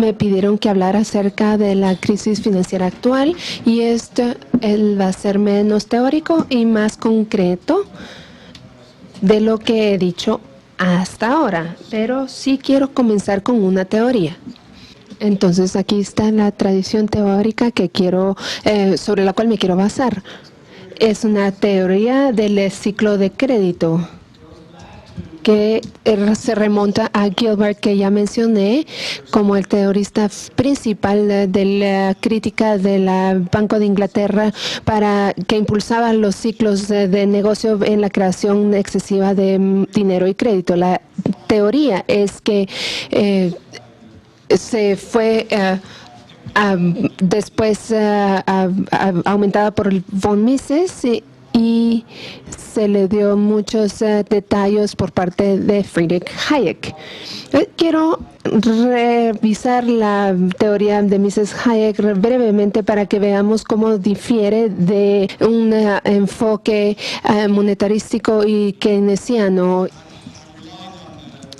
me pidieron que hablara acerca de la crisis financiera actual y esto va a ser menos teórico y más concreto de lo que he dicho hasta ahora, pero sí quiero comenzar con una teoría. Entonces aquí está la tradición teórica que sobre la cual me quiero basar. Es una teoría del ciclo de crédito que se remonta a Gilbert, que ya mencioné como el teorista principal de la crítica del Banco de Inglaterra que impulsaba los ciclos de negocio en la creación excesiva de dinero y crédito. La teoría es que se fue después aumentada por el von Mises y se le dio muchos detalles por parte de Friedrich Hayek. Quiero revisar la teoría de Mrs. Hayek brevemente para que veamos cómo difiere de un enfoque monetarístico y keynesiano.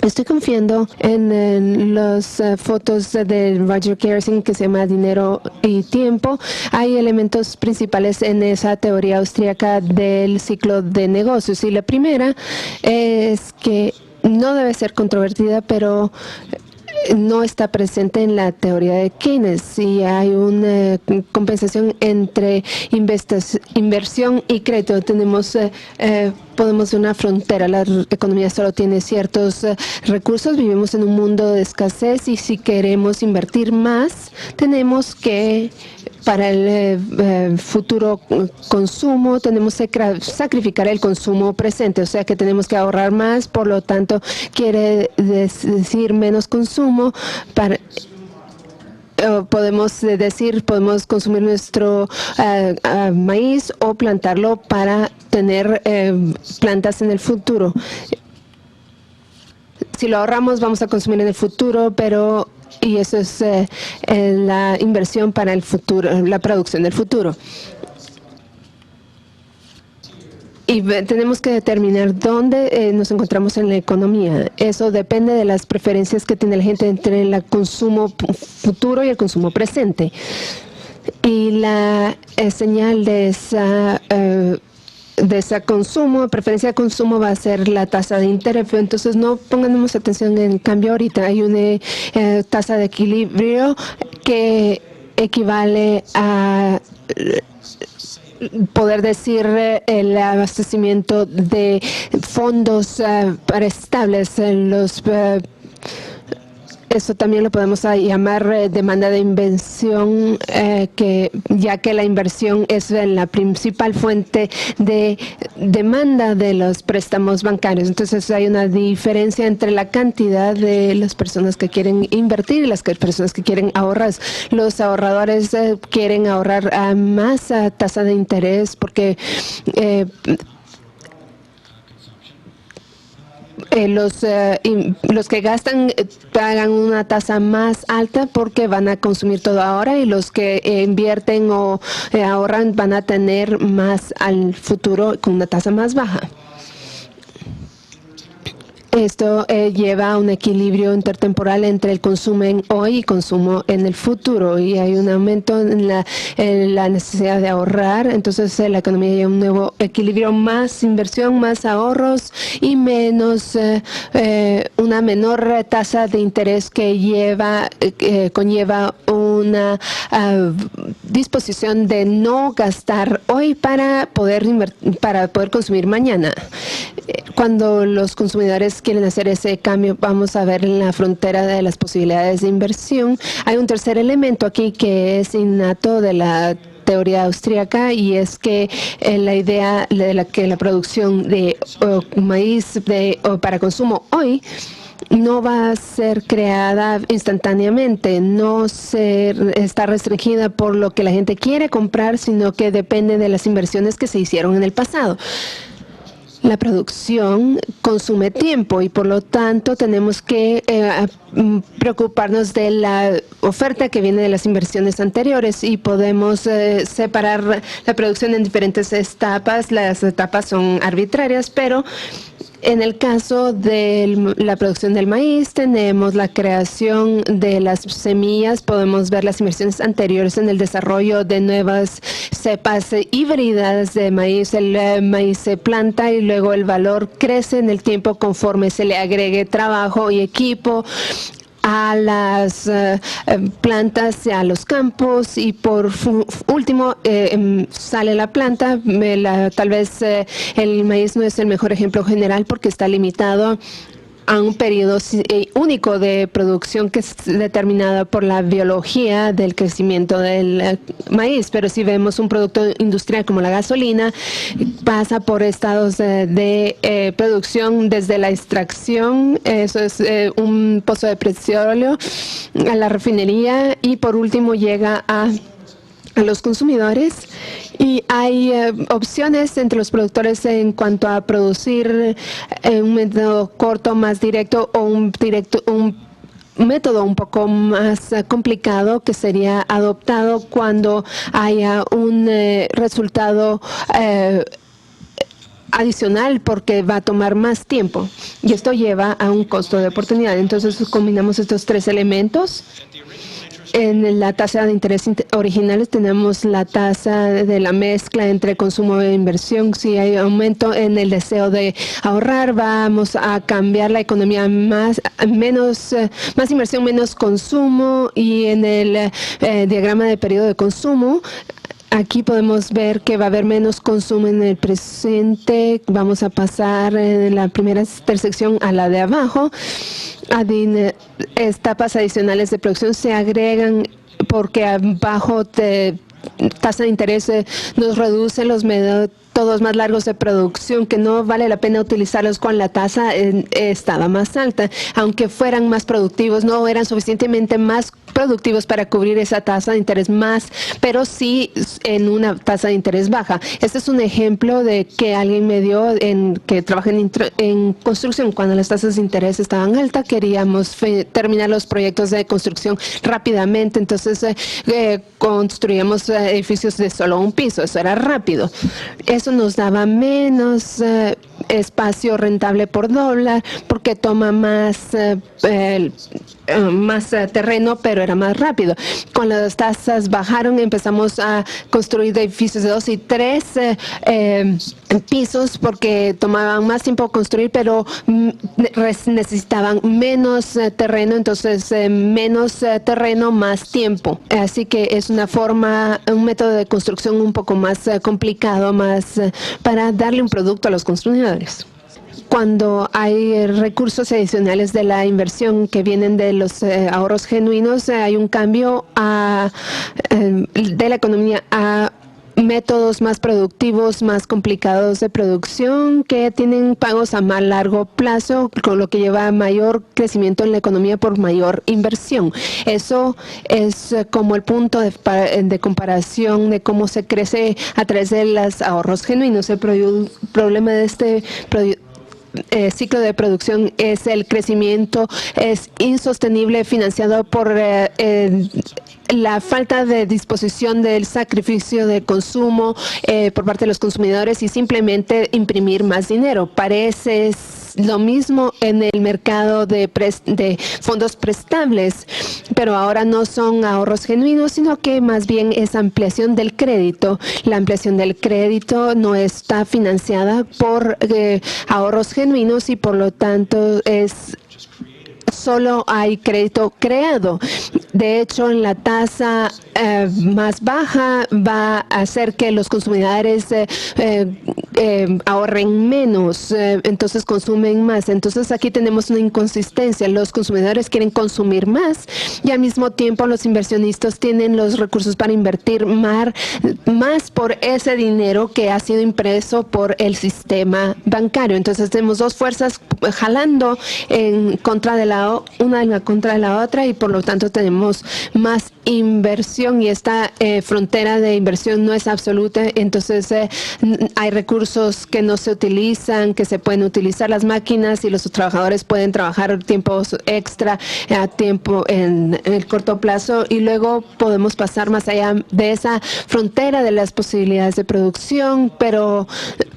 Estoy confiando en las fotos de Roger Kersin que se llama Dinero y Tiempo. Hay elementos principales en esa teoría austríaca del ciclo de negocios. Y la primera es que no debe ser controvertida, pero no está presente en la teoría de Keynes. Y hay una compensación entre inversión y crédito. Podemos ver una frontera. La economía solo tiene ciertos recursos. Vivimos en un mundo de escasez y si queremos invertir más, tenemos que, para el futuro consumo, tenemos que sacrificar el consumo presente. O sea que tenemos que ahorrar más. Por lo tanto, quiere decir menos consumo podemos consumir nuestro maíz o plantarlo para tener plantas en el futuro. Si lo ahorramos, vamos a consumir en el futuro, y eso es la inversión para el futuro, la producción del futuro. Y tenemos que determinar dónde nos encontramos en la economía. Eso depende de las preferencias que tiene la gente entre el consumo futuro y el consumo presente. Y la señal de ese consumo, preferencia de consumo, va a ser la tasa de interés. Entonces no pongamos atención en el cambio ahorita. Hay una tasa de equilibrio que equivale a poder decir el abastecimiento de fondos prestables. Eso también lo podemos llamar demanda de inversión, ya que la inversión es la principal fuente de demanda de los préstamos bancarios. Entonces hay una diferencia entre la cantidad de las personas que quieren invertir y las personas que quieren ahorrar. Los ahorradores quieren ahorrar más tasa de interés porque los que gastan pagan una tasa más alta porque van a consumir todo ahora, y los que invierten o ahorran van a tener más al futuro con una tasa más baja. Esto lleva a un equilibrio intertemporal entre el consumo en hoy y consumo en el futuro, y hay un aumento en la necesidad de ahorrar. Entonces la economía lleva un nuevo equilibrio: más inversión, más ahorros y una menor tasa de interés que conlleva una disposición de no gastar hoy para poder consumir mañana. Cuando los consumidores quieren hacer ese cambio, vamos a ver en la frontera de las posibilidades de inversión. Hay un tercer elemento aquí que es innato de la teoría austríaca, y es que la idea de que la producción de maíz para consumo hoy no va a ser creada instantáneamente, no está restringida por lo que la gente quiere comprar, sino que depende de las inversiones que se hicieron en el pasado. La producción consume tiempo y por lo tanto tenemos que preocuparnos de la oferta que viene de las inversiones anteriores, y podemos separar la producción en diferentes etapas. Las etapas son arbitrarias, pero En el caso de la producción del maíz, tenemos la creación de las semillas. Podemos ver las inversiones anteriores en el desarrollo de nuevas cepas híbridas de maíz. El maíz se planta y luego el valor crece en el tiempo conforme se le agregue trabajo y equipo a las plantas, a los campos, y por último sale la planta. Tal vez el maíz no es el mejor ejemplo general porque está limitado a un periodo único de producción que es determinada por la biología del crecimiento del maíz. Pero si vemos un producto industrial como la gasolina, pasa por estados de producción desde la extracción, eso es un pozo de petróleo, a la refinería, y por último llega a los consumidores. Y hay opciones entre los productores en cuanto a producir un método corto más directo o un método un poco más complicado que sería adoptado cuando haya un resultado adicional, porque va a tomar más tiempo y esto lleva a un costo de oportunidad. Entonces combinamos estos tres elementos. En la tasa de interés originales tenemos la tasa de la mezcla entre consumo e inversión. Si hay aumento en el deseo de ahorrar, vamos a cambiar la economía más inversión, menos consumo. Y en el diagrama de periodo de consumo, aquí podemos ver que va a haber menos consumo en el presente. Vamos a pasar en la primera intersección a la de abajo. Etapas adicionales de producción se agregan porque abajo tasa de interés nos reduce los métodos más largos de producción, que no vale la pena utilizarlos cuando la tasa estaba más alta. Aunque fueran más productivos, no eran suficientemente más productivos para cubrir esa tasa de interés más, pero sí en una tasa de interés baja. Este es un ejemplo de que alguien me dio que trabaja en construcción. Cuando las tasas de interés estaban altas, queríamos terminar los proyectos de construcción rápidamente, entonces construíamos edificios de solo un piso. Eso era rápido. Eso nos daba menos espacio rentable por dólar porque toma más terreno, pero era más rápido. Cuando las tasas bajaron, empezamos a construir edificios de 2 y 3 pisos porque tomaban más tiempo construir, pero necesitaban menos terreno, entonces menos terreno, más tiempo. Así que es un método de construcción un poco más complicado, más para darle un producto a los consumidores. Cuando hay recursos adicionales de la inversión que vienen de los ahorros genuinos, hay un cambio de la economía a métodos más productivos, más complicados de producción, que tienen pagos a más largo plazo, con lo que lleva a mayor crecimiento en la economía por mayor inversión. Eso es como el punto de comparación de cómo se crece a través de los ahorros genuinos. El problema de este ciclo de producción es el crecimiento es insostenible, financiado por la falta de disposición del sacrificio de consumo por parte de los consumidores y simplemente imprimir más dinero. Parece lo mismo en el mercado de fondos prestables, pero ahora no son ahorros genuinos, sino que más bien es ampliación del crédito. La ampliación del crédito no está financiada por ahorros genuinos y por lo tanto solo hay crédito creado. De hecho, en la tasa más baja va a hacer que los consumidores ahorren menos, entonces consumen más. Entonces aquí tenemos una inconsistencia. Los consumidores quieren consumir más y al mismo tiempo los inversionistas tienen los recursos para invertir más por ese dinero que ha sido impreso por el sistema bancario. Entonces tenemos dos fuerzas jalando en contra de una en contra de la otra, y por lo tanto tenemos más inversión, y esta frontera de inversión no es absoluta. Entonces hay recursos que no se utilizan, que se pueden utilizar las máquinas, y los trabajadores pueden trabajar tiempos extra a tiempo en el corto plazo, y luego podemos pasar más allá de esa frontera de las posibilidades de producción, pero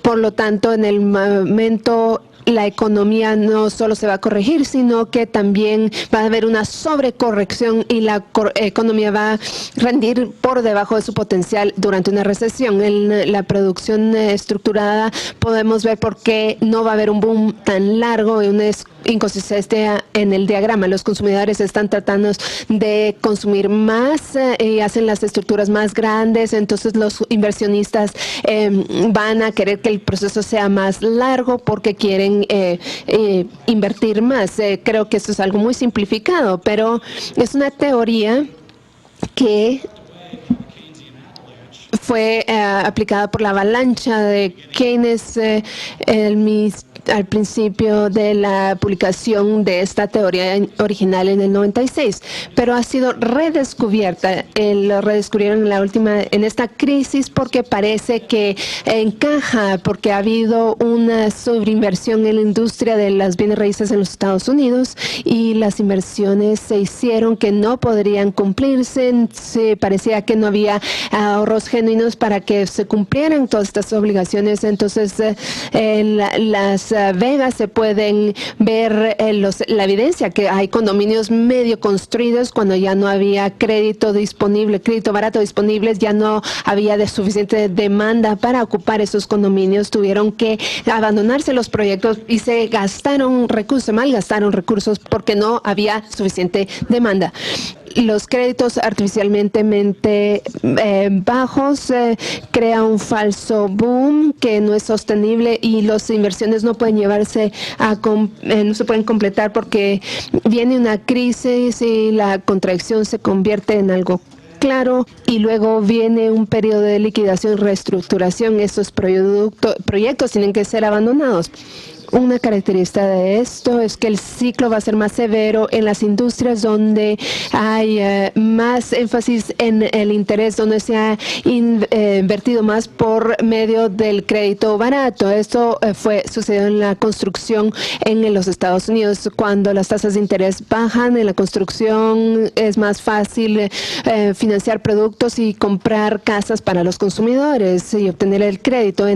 por lo tanto en el momento la economía no solo se va a corregir, sino que también va a haber una sobrecorrección y la economía va a rendir por debajo de su potencial durante una recesión. En la producción estructurada podemos ver por qué no va a haber un boom tan largo y una inconsistencia en el diagrama. Los consumidores están tratando de consumir más y hacen las estructuras más grandes, entonces los inversionistas van a querer que el proceso sea más largo porque quieren invertir más. Creo que esto es algo muy simplificado, pero es una teoría que fue aplicada por la avalancha de Keynes al principio de la publicación de esta teoría original en el 96, pero ha sido redescubierta. Lo redescubrieron en esta crisis porque parece que encaja, porque ha habido una sobreinversión en la industria de las bienes raíces en los Estados Unidos y las inversiones se hicieron que no podrían cumplirse. Se parecía que no había ahorros genuinos para que se cumplieran todas estas obligaciones. Entonces, en Las Vegas se pueden ver la evidencia que hay condominios medio construidos cuando ya no había crédito disponible, crédito barato disponible, ya no había de suficiente demanda para ocupar esos condominios. Tuvieron que abandonarse los proyectos y se malgastaron recursos porque no había suficiente demanda. Los créditos artificialmente bajos crea un falso boom que no es sostenible y las inversiones no pueden no se pueden completar porque viene una crisis y la contracción se convierte en algo claro y luego viene un periodo de liquidación y reestructuración. Estos proyectos tienen que ser abandonados. Una característica de esto es que el ciclo va a ser más severo en las industrias donde hay más énfasis en el interés, donde se ha invertido más por medio del crédito barato. Esto sucedió en la construcción en los Estados Unidos. Cuando las tasas de interés bajan en la construcción, es más fácil financiar productos y comprar casas para los consumidores y obtener el crédito.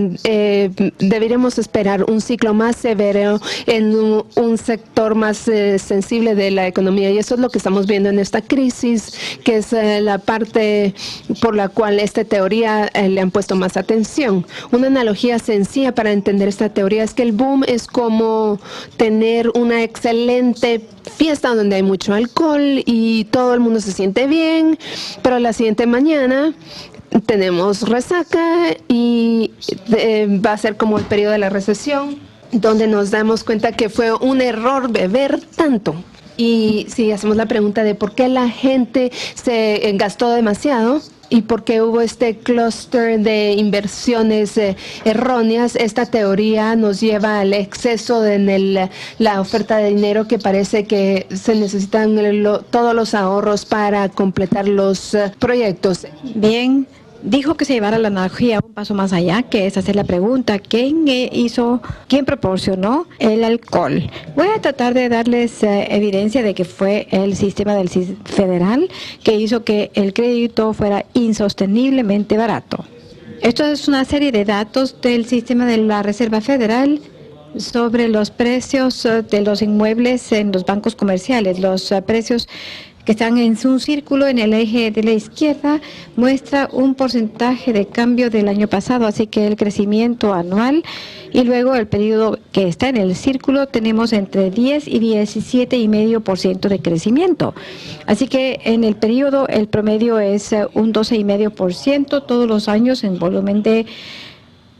Deberíamos esperar un ciclo más severo en un sector más sensible de la economía y eso es lo que estamos viendo en esta crisis, que es la parte por la cual esta teoría le han puesto más atención. Una analogía sencilla para entender esta teoría es que el boom es como tener una excelente fiesta donde hay mucho alcohol y todo el mundo se siente bien, pero la siguiente mañana tenemos resaca y va a ser como el periodo de la recesión, donde nos damos cuenta que fue un error beber tanto. Y si hacemos la pregunta de por qué la gente se gastó demasiado y por qué hubo este clúster de inversiones erróneas, esta teoría nos lleva al exceso en la oferta de dinero, que parece que se necesitan todos los ahorros para completar los proyectos. Bien. Dijo que se llevara la analogía un paso más allá, que es hacer la pregunta, ¿quién proporcionó el alcohol? Voy a tratar de darles evidencia de que fue el sistema del federal que hizo que el crédito fuera insosteniblemente barato. Esto es una serie de datos del sistema de la Reserva Federal sobre los precios de los inmuebles en los bancos comerciales. Los precios que están en un círculo en el eje de la izquierda muestra un porcentaje de cambio del año pasado, así que el crecimiento anual y luego el periodo que está en el círculo tenemos entre 10 y 17,5% de crecimiento. Así que en el periodo el promedio es un 12,5% todos los años en volumen de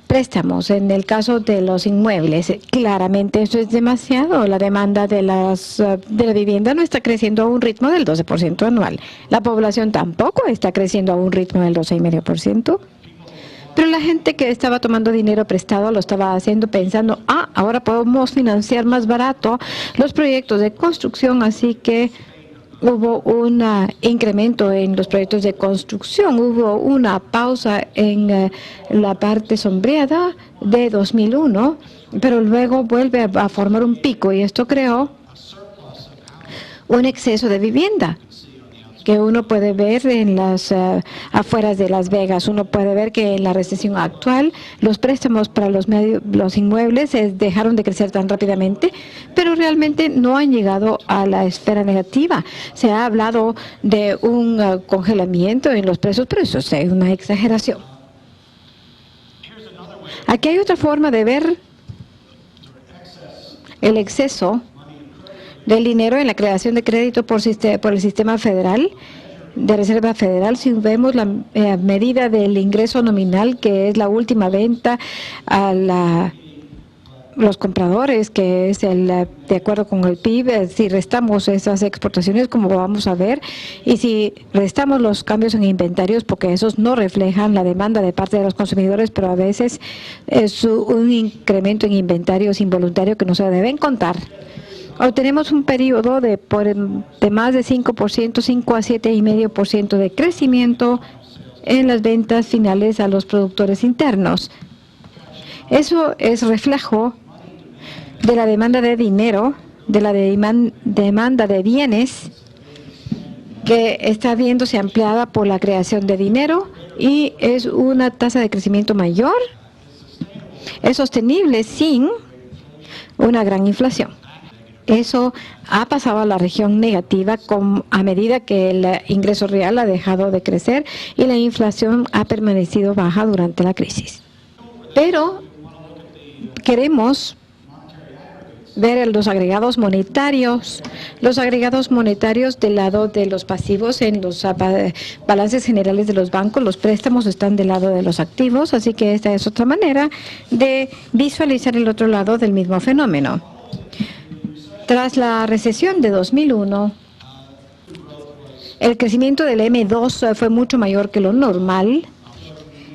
préstamos. En el caso de los inmuebles, claramente eso es demasiado. La demanda de la vivienda no está creciendo a un ritmo del 12% anual. La población tampoco está creciendo a un ritmo del 12,5%. Pero la gente que estaba tomando dinero prestado lo estaba haciendo pensando, ahora podemos financiar más barato los proyectos de construcción, así que hubo un incremento en los proyectos de construcción, hubo una pausa en la parte sombreada de 2001, pero luego vuelve a formar un pico y esto creó un exceso de vivienda. que uno puede ver en las afueras de Las Vegas. Uno puede ver que en la recesión actual los préstamos para los inmuebles dejaron de crecer tan rápidamente, pero realmente no han llegado a la esfera negativa. Se ha hablado de un congelamiento en los precios, pero eso es una exageración. Aquí hay otra forma de ver el exceso del dinero en la creación de crédito por el sistema federal de Reserva Federal. Si vemos la medida del ingreso nominal, que es la última venta a los compradores, que es de acuerdo con el PIB, si restamos esas exportaciones, como vamos a ver, y si restamos los cambios en inventarios, porque esos no reflejan la demanda de parte de los consumidores, pero a veces es un incremento en inventarios involuntario que no se deben contar. Obtenemos un periodo de más de 5%, 5 a 7,5% de crecimiento en las ventas finales a los productores internos. Eso es reflejo de la demanda de dinero, de la demanda de bienes que está viéndose ampliada por la creación de dinero, y es una tasa de crecimiento mayor. Es sostenible sin una gran inflación. Eso ha pasado a la región negativa a medida que el ingreso real ha dejado de crecer y la inflación ha permanecido baja durante la crisis. Pero queremos ver los agregados monetarios. Los agregados monetarios del lado de los pasivos en los balances generales de los bancos. Los préstamos están del lado de los activos, así que esta es otra manera de visualizar el otro lado del mismo fenómeno. Tras la recesión de 2001, el crecimiento del M2 fue mucho mayor que lo normal.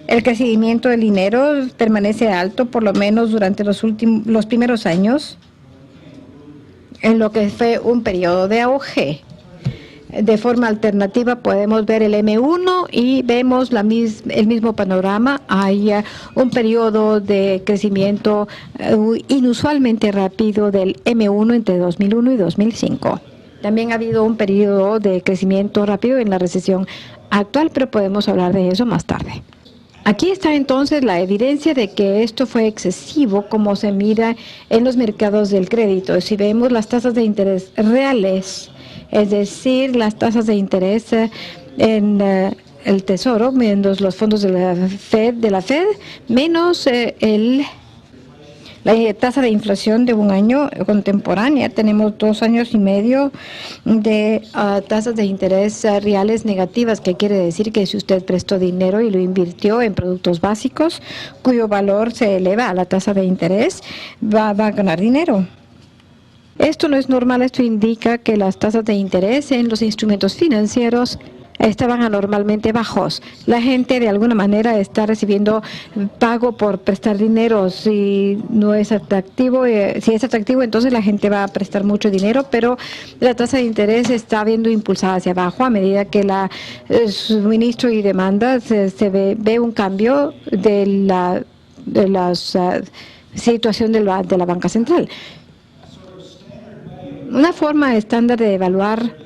El crecimiento del dinero permanece alto, por lo menos durante los primeros años, en lo que fue un periodo de auge. De forma alternativa podemos ver el M1 y vemos el mismo panorama. Hay un periodo de crecimiento inusualmente rápido del M1 entre 2001 y 2005. También ha habido un periodo de crecimiento rápido en la recesión actual, pero podemos hablar de eso más tarde. Aquí está entonces la evidencia de que esto fue excesivo, como se mira en los mercados del crédito. Si vemos las tasas de interés reales, es decir, las tasas de interés en el Tesoro, menos los fondos de la Fed, menos la tasa de inflación de un año contemporánea. Tenemos 2 años y medio de tasas de interés reales negativas, que quiere decir que si usted prestó dinero y lo invirtió en productos básicos, cuyo valor se eleva a la tasa de interés, va a ganar dinero. Esto no es normal. Esto indica que las tasas de interés en los instrumentos financieros estaban anormalmente bajos. La gente de alguna manera está recibiendo pago por prestar dinero. Si no es atractivo, si es atractivo, entonces la gente va a prestar mucho dinero, pero la tasa de interés está viendo impulsada hacia abajo a medida que la suministro y demanda se ve un cambio de la situación de la banca central. Una forma estándar de evaluar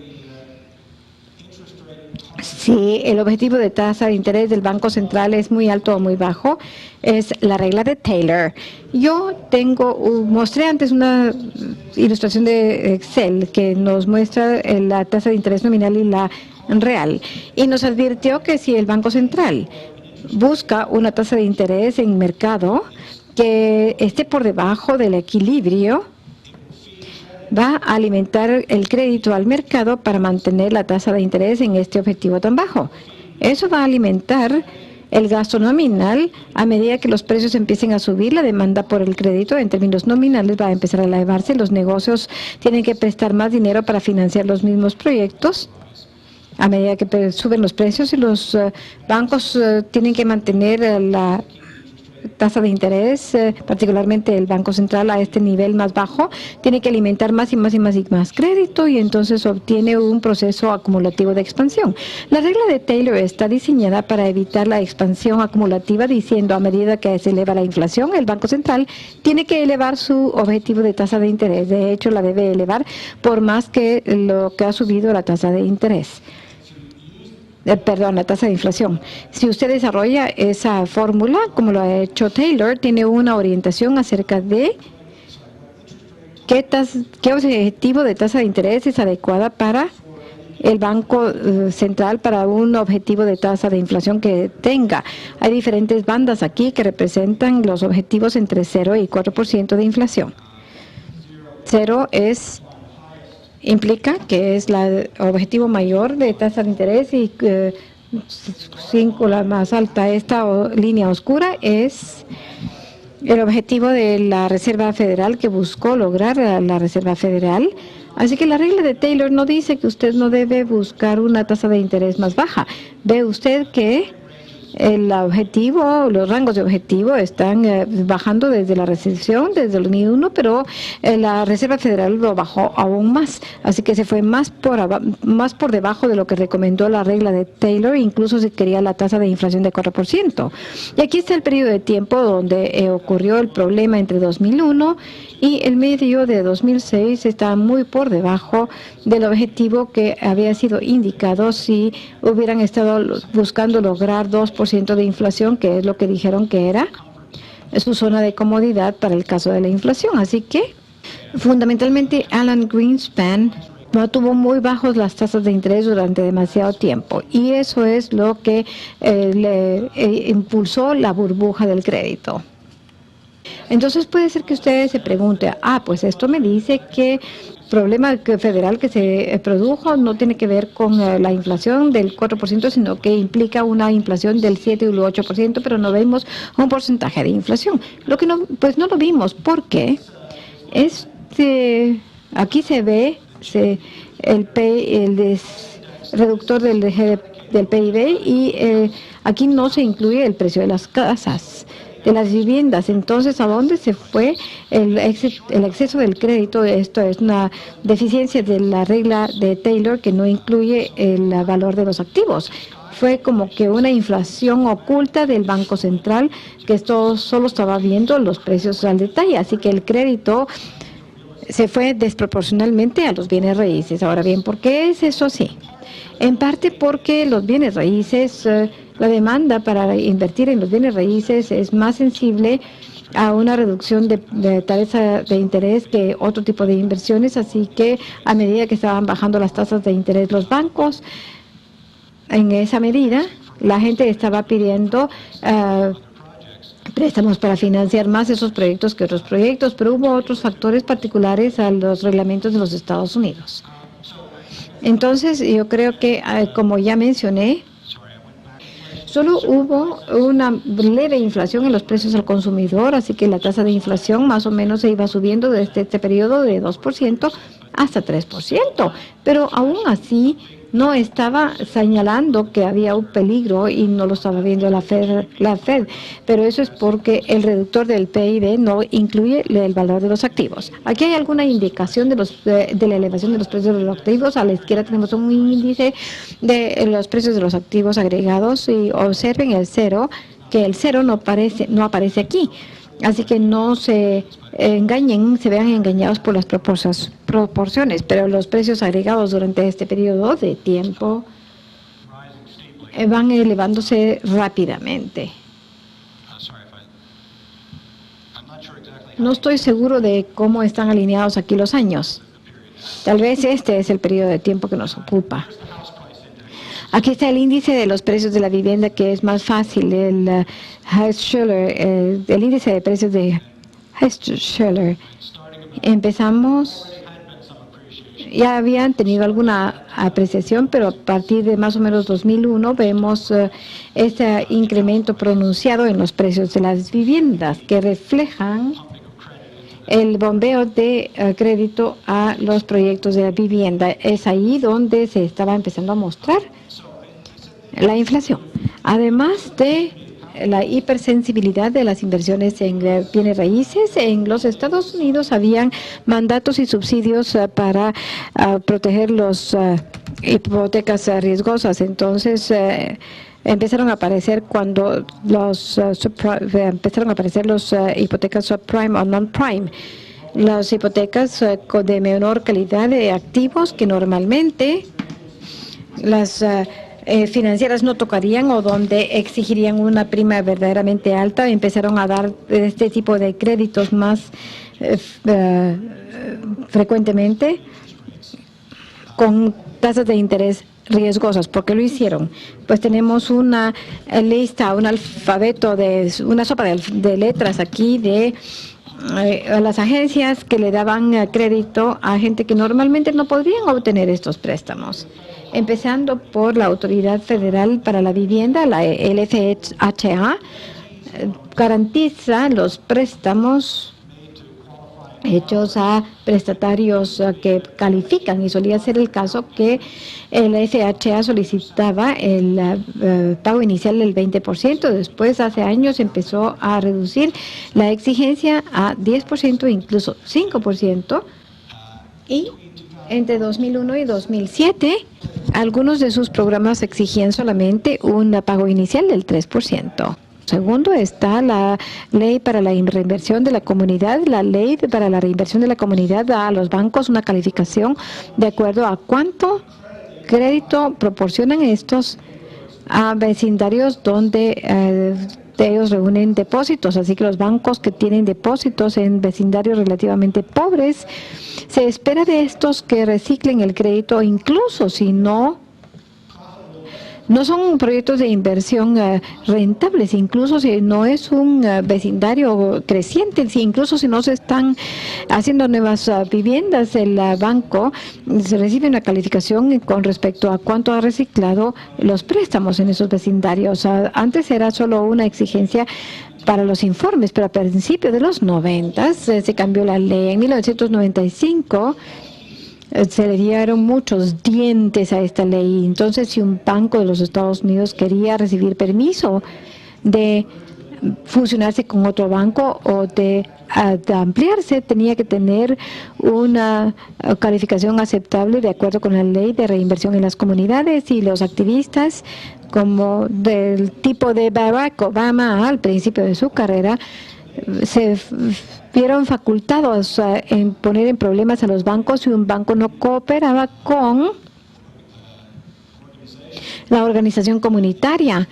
si el objetivo de tasa de interés del Banco Central es muy alto o muy bajo es la regla de Taylor. Yo mostré antes una ilustración de Excel que nos muestra la tasa de interés nominal y la real, y nos advirtió que si el Banco Central busca una tasa de interés en mercado que esté por debajo del equilibrio, va a alimentar el crédito al mercado para mantener la tasa de interés en este objetivo tan bajo. Eso va a alimentar el gasto nominal. A medida que los precios empiecen a subir, la demanda por el crédito en términos nominales va a empezar a elevarse. Los negocios tienen que prestar más dinero para financiar los mismos proyectos. A medida que suben los precios, y los bancos tienen que mantener la tasa de interés, particularmente el Banco Central, a este nivel más bajo, tiene que alimentar más y más y más y más crédito, y entonces obtiene un proceso acumulativo de expansión. La regla de Taylor está diseñada para evitar la expansión acumulativa, diciendo a medida que se eleva la inflación, el Banco Central tiene que elevar su objetivo de tasa de interés. De hecho, la debe elevar por más que lo que ha subido la tasa de interés. la tasa de inflación. Si usted desarrolla esa fórmula, como lo ha hecho Taylor, tiene una orientación acerca de qué objetivo de tasa de interés es adecuada para el Banco Central para un objetivo de tasa de inflación que tenga. Hay diferentes bandas aquí que representan los objetivos entre 0 y 4% de inflación. 0 implica que es el objetivo mayor de tasa de interés y 5 la más alta. Esta línea oscura es el objetivo de la Reserva Federal que buscó lograr la Reserva Federal. Así que la regla de Taylor no dice que usted no debe buscar una tasa de interés más baja. Ve usted que los rangos de objetivo están bajando desde la recesión, desde el 2001, pero la Reserva Federal lo bajó aún más. Así que se fue más por debajo de lo que recomendó la regla de Taylor, incluso si quería la tasa de inflación de 4%. Y aquí está el periodo de tiempo donde ocurrió el problema entre 2001 y el medio de 2006 está muy por debajo del objetivo que había sido indicado si hubieran estado buscando lograr 2% de inflación, que es lo que dijeron que era su zona de comodidad para el caso de la inflación. Así que, fundamentalmente, Alan Greenspan tuvo muy bajos las tasas de interés durante demasiado tiempo y eso es lo que le impulsó la burbuja del crédito. Entonces puede ser que usted se pregunte, pues esto me dice que el problema federal que se produjo no tiene que ver con la inflación del 4%, sino que implica una inflación del 7 u 8%, pero no vemos un porcentaje de inflación. Lo que no lo vimos, porque aquí se ve el reductor del PIB y aquí no se incluye el precio de las casas, de las viviendas. Entonces, ¿a dónde se fue el exceso del crédito? Esto es una deficiencia de la regla de Taylor que no incluye el valor de los activos. Fue como que una inflación oculta del Banco Central que esto solo estaba viendo los precios al detalle. Así que el crédito se fue desproporcionalmente a los bienes raíces. Ahora bien, ¿por qué es eso así? En parte porque los bienes raíces, la demanda para invertir en los bienes raíces es más sensible a una reducción de tasa de interés que otro tipo de inversiones. Así que a medida que estaban bajando las tasas de interés los bancos, en esa medida la gente estaba pidiendo préstamos para financiar más esos proyectos que otros proyectos, pero hubo otros factores particulares a los reglamentos de los Estados Unidos. Entonces, yo creo que, como ya mencioné, solo hubo una leve inflación en los precios al consumidor, así que la tasa de inflación más o menos se iba subiendo desde este periodo de 2% hasta 3%, pero aún así no estaba señalando que había un peligro y no lo estaba viendo la Fed, pero eso es porque el reductor del PIB no incluye el valor de los activos. Aquí hay alguna indicación de la elevación de los precios de los activos. A la izquierda tenemos un índice de los precios de los activos agregados y observen el 0, que el 0 no aparece aquí. Así que no se engañen, se vean engañados por las proporciones, pero los precios agregados durante este periodo de tiempo van elevándose rápidamente. No estoy seguro de cómo están alineados aquí los años. Tal vez este es el periodo de tiempo que nos ocupa. Aquí está el índice de los precios de la vivienda, que es más fácil, el índice de precios de Hurst-Schuller. Empezamos, ya habían tenido alguna apreciación, pero a partir de más o menos 2001 vemos este incremento pronunciado en los precios de las viviendas que reflejan el bombeo de crédito a los proyectos de la vivienda. Es ahí donde se estaba empezando a mostrar la inflación. Además de la hipersensibilidad de las inversiones en bienes raíces, en los Estados Unidos habían mandatos y subsidios para proteger las hipotecas riesgosas. Entonces, empezaron a aparecer cuando los hipotecas subprime o non-prime, las hipotecas de menor calidad de activos que normalmente las financieras no tocarían o donde exigirían una prima verdaderamente alta, empezaron a dar este tipo de créditos más frecuentemente con tasas de interés riesgosas. ¿Por qué lo hicieron? Pues tenemos una lista, un alfabeto, una sopa de letras aquí de las agencias que le daban crédito a gente que normalmente no podrían obtener estos préstamos. Empezando por la Autoridad Federal para la Vivienda, la LFHA, garantiza los préstamos hechos a prestatarios que califican, y solía ser el caso que el FHA solicitaba el pago inicial del 20%. Después, hace años, empezó a reducir la exigencia a 10%, incluso 5%, y entre 2001 y 2007, algunos de sus programas exigían solamente un pago inicial del 3%. Segundo, está la ley para la reinversión de la comunidad. La ley para la reinversión de la comunidad da a los bancos una calificación de acuerdo a cuánto crédito proporcionan estos a vecindarios donde ellos reúnen depósitos. Así que los bancos que tienen depósitos en vecindarios relativamente pobres, se espera de estos que reciclen el crédito, incluso si no son proyectos de inversión rentables, incluso si no es un vecindario creciente, incluso si no se están haciendo nuevas viviendas. El banco se recibe una calificación con respecto a cuánto ha reciclado los préstamos en esos vecindarios. Antes era solo una exigencia para los informes, pero a principios de los 90 se cambió la ley. En 1995 se le dieron muchos dientes a esta ley. Entonces, si un banco de los Estados Unidos quería recibir permiso de fusionarse con otro banco o de ampliarse, tenía que tener una calificación aceptable de acuerdo con la ley de reinversión en las comunidades. Y los activistas, como del tipo de Barack Obama al principio de su carrera, se vieron facultados en poner en problemas a los bancos si un banco no cooperaba con la organización comunitaria,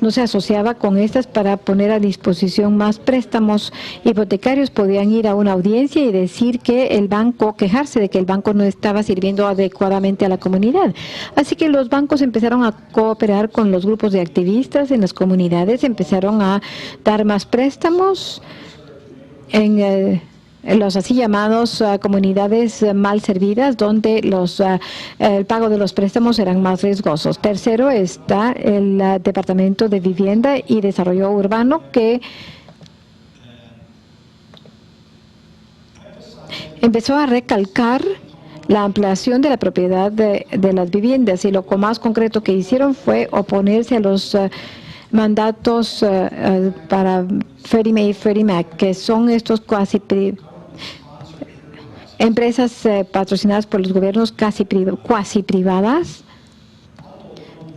no se asociaba con estas para poner a disposición más préstamos hipotecarios. Podían ir a una audiencia y decir que el banco, quejarse de que el banco no estaba sirviendo adecuadamente a la comunidad. Así que los bancos empezaron a cooperar con los grupos de activistas en las comunidades, empezaron a dar más préstamos en los así llamados comunidades mal servidas, donde el pago de los préstamos eran más riesgosos. Tercero, está el Departamento de Vivienda y Desarrollo Urbano, que empezó a recalcar la ampliación de la propiedad de las viviendas, y lo más concreto que hicieron fue oponerse a los mandatos para Freddie Mae y Freddie Mac, que son estos empresas patrocinadas por los gobiernos cuasi privadas,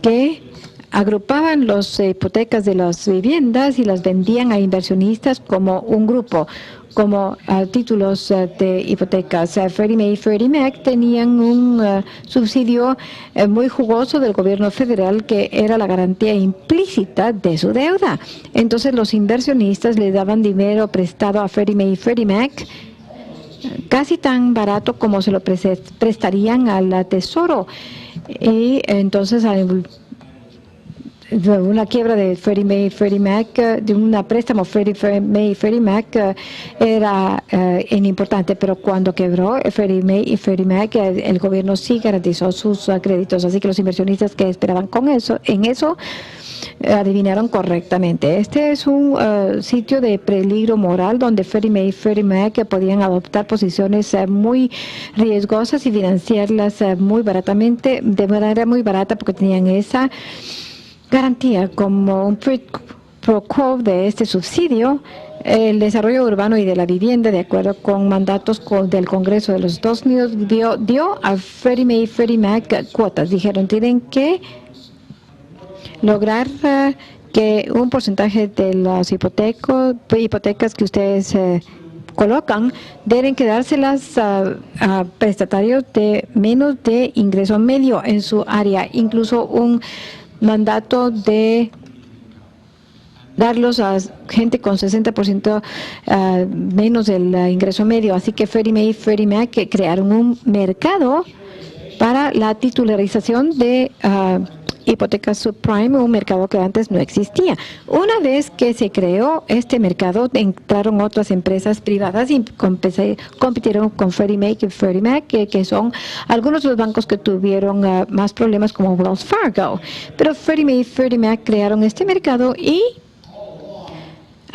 que agrupaban las hipotecas de las viviendas y las vendían a inversionistas como un grupo, como títulos de hipotecas. Freddie Mae y Freddie Mac tenían un subsidio muy jugoso del gobierno federal, que era la garantía implícita de su deuda. Entonces los inversionistas le daban dinero prestado a Freddie Mae y Freddie Mac casi tan barato como se lo prestarían al Tesoro. Y entonces una quiebra de Freddie Mae y Freddie Mac, de un préstamo Freddie Mae y Freddie Mac era inimportante, pero cuando quebró Freddie Mae y Freddie Mac, el gobierno sí garantizó sus créditos. Así que los inversionistas que esperaban en eso adivinaron correctamente. Este es un sitio de peligro moral donde Freddie Mae y Freddie Mac podían adoptar posiciones muy riesgosas y financiarlas muy baratamente, de manera muy barata, porque tenían esa garantía como un pro quo de este subsidio. El desarrollo urbano y de la vivienda, de acuerdo con mandatos del Congreso de los Estados Unidos, dio a Freddie Mae y Freddie Mac cuotas. Dijeron, tienen que lograr que un porcentaje de las hipotecas que ustedes colocan deben quedárselas a prestatarios de menos de ingreso medio en su área, incluso un mandato de darlos a gente con 60% menos del ingreso medio. Así que Freddie Mae y Freddie Mac crearon un mercado para la titularización de hipotecas subprime, un mercado que antes no existía. Una vez que se creó este mercado, entraron otras empresas privadas y compitieron con Freddie Mae y Freddie Mac, que son algunos de los bancos que tuvieron más problemas, como Wells Fargo. Pero Freddie Mae y Freddie Mac crearon este mercado y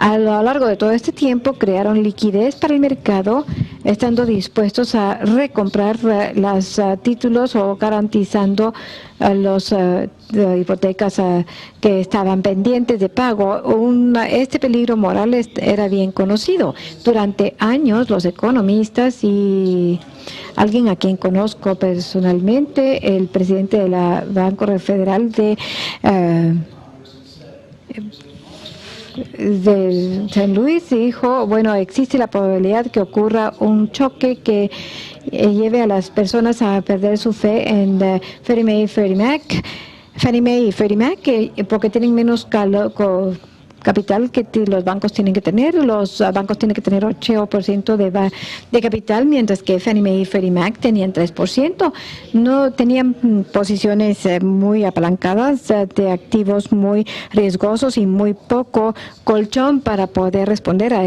a lo largo de todo este tiempo crearon liquidez para el mercado, estando dispuestos a recomprar los títulos o garantizando las hipotecas que estaban pendientes de pago. Este peligro moral era bien conocido. Durante años los economistas y alguien a quien conozco personalmente, el presidente de la Banco Federal de San Luis, dijo, bueno, existe la probabilidad que ocurra un choque que lleve a las personas a perder su fe en Freddie Mae y Freddie Mac, porque tienen menos capital que los bancos tienen que tener. Los bancos tienen que tener 8% de capital, mientras que Fannie Mae y Freddie Mac tenían 3%. No tenían posiciones muy apalancadas de activos muy riesgosos y muy poco colchón para poder responder a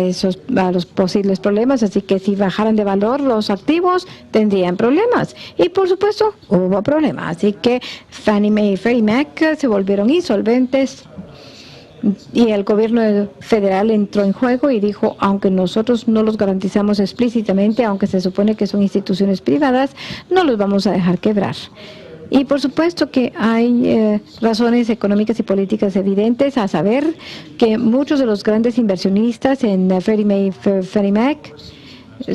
los posibles problemas. Así que si bajaran de valor los activos, tendrían problemas. Y por supuesto, hubo problemas. Así que Fannie Mae y Freddie Mac se volvieron insolventes. Y el gobierno federal entró en juego y dijo, aunque nosotros no los garantizamos explícitamente, aunque se supone que son instituciones privadas, no los vamos a dejar quebrar. Y por supuesto que hay razones económicas y políticas evidentes, a saber que muchos de los grandes inversionistas en Freddie Mae y Freddie Mac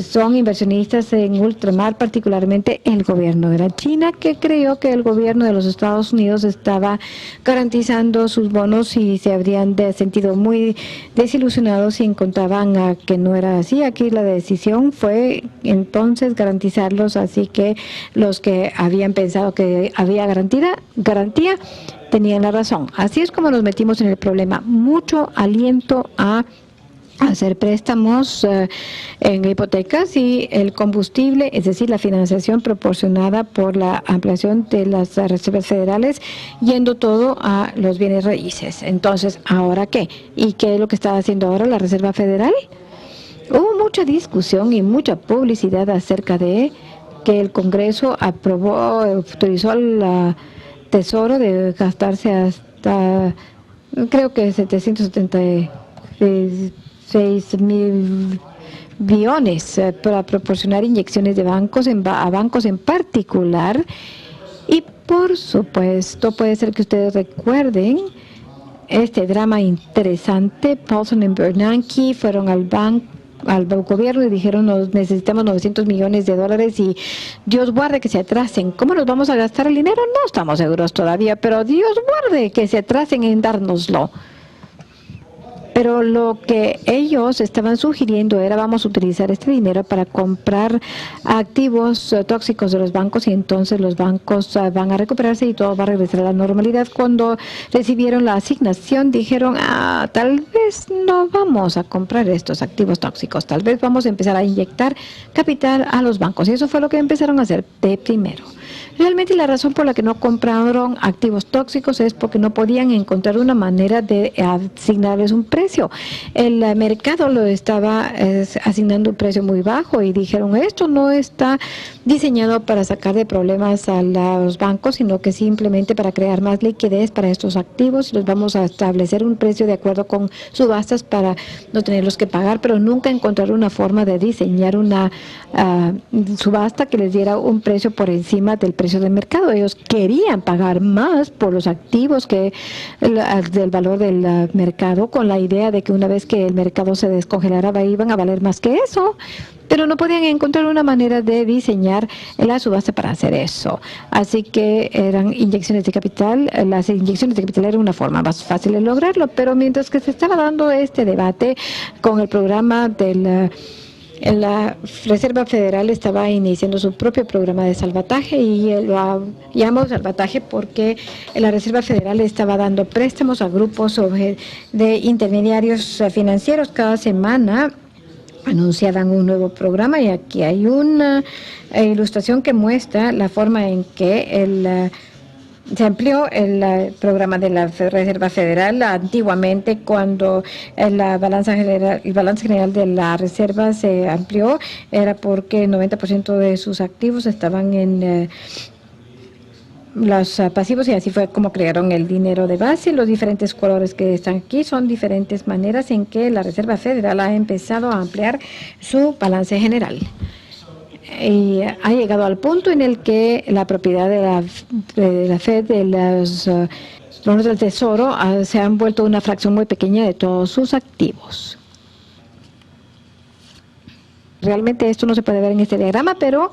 son inversionistas en ultramar, particularmente el gobierno de la China, que creyó que el gobierno de los Estados Unidos estaba garantizando sus bonos y se habrían sentido muy desilusionados si encontraban que no era así. Aquí la decisión fue entonces garantizarlos, así que los que habían pensado que había garantía tenían la razón. Así es como nos metimos en el problema. Mucho aliento a hacer préstamos en hipotecas y el combustible, es decir, la financiación proporcionada por la ampliación de las reservas federales, yendo todo a los bienes raíces. Entonces, ¿ahora qué? ¿Y qué es lo que está haciendo ahora la Reserva Federal? Hubo mucha discusión y mucha publicidad acerca de que el Congreso autorizó al Tesoro de gastarse hasta, creo que 776 billones para proporcionar inyecciones de bancos a bancos en particular. Y por supuesto, puede ser que ustedes recuerden este drama interesante. Paulson y Bernanke fueron al gobierno y dijeron, necesitamos $900 millones y Dios guarde que se atrasen. ¿Cómo nos vamos a gastar el dinero? No estamos seguros todavía, pero Dios guarde que se atrasen en dárnoslo. Pero lo que ellos estaban sugiriendo era, vamos a utilizar este dinero para comprar activos tóxicos de los bancos y entonces los bancos van a recuperarse y todo va a regresar a la normalidad. Cuando recibieron la asignación dijeron, tal vez no vamos a comprar estos activos tóxicos, tal vez vamos a empezar a inyectar capital a los bancos. Y eso fue lo que empezaron a hacer de primero. Realmente la razón por la que no compraron activos tóxicos es porque no podían encontrar una manera de asignarles un precio. El mercado lo estaba asignando un precio muy bajo y dijeron, esto no está diseñado para sacar de problemas a los bancos, sino que simplemente para crear más liquidez para estos activos. Los vamos a establecer un precio de acuerdo con subastas para no tenerlos que pagar, pero nunca encontrar una forma de diseñar una subasta que les diera un precio por encima del precio del mercado. Ellos querían pagar más por los activos que del valor del mercado, con la idea de que una vez que el mercado se descongelara iban a valer más que eso, pero no podían encontrar una manera de diseñar la subasta para hacer eso. Así que eran inyecciones de capital. Las inyecciones de capital eran una forma más fácil de lograrlo, pero mientras que se estaba dando este debate con el programa del La Reserva Federal estaba iniciando su propio programa de salvataje y lo llamo salvataje porque la Reserva Federal estaba dando préstamos a grupos de intermediarios financieros. Cada semana anunciaban un nuevo programa y aquí hay una ilustración que muestra la forma en que se amplió el programa de la Reserva Federal. Antiguamente, cuando el balance general de la Reserva se amplió, era porque el 90% de sus activos estaban en los pasivos, y así fue como crearon el dinero de base. Los diferentes colores que están aquí son diferentes maneras en que la Reserva Federal ha empezado a ampliar su balance general. Y ha llegado al punto en el que la propiedad de la Fed, de los bonos del Tesoro, se han vuelto una fracción muy pequeña de todos sus activos. Realmente esto no se puede ver en este diagrama, pero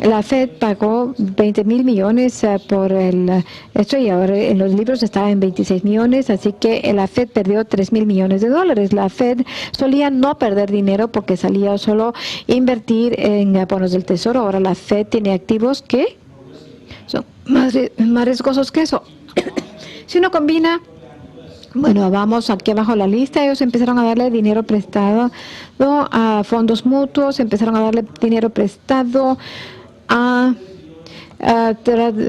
la Fed pagó 20 mil millones por esto, y ahora en los libros está en 26 millones, así que la Fed perdió 3 mil millones de dólares. La Fed solía no perder dinero porque salía solo invertir en bonos del Tesoro. Ahora la Fed tiene activos que son más riesgosos que eso. Si uno combina, bueno, vamos aquí abajo la lista. Ellos empezaron a darle dinero prestado a fondos mutuos, empezaron a darle dinero prestado a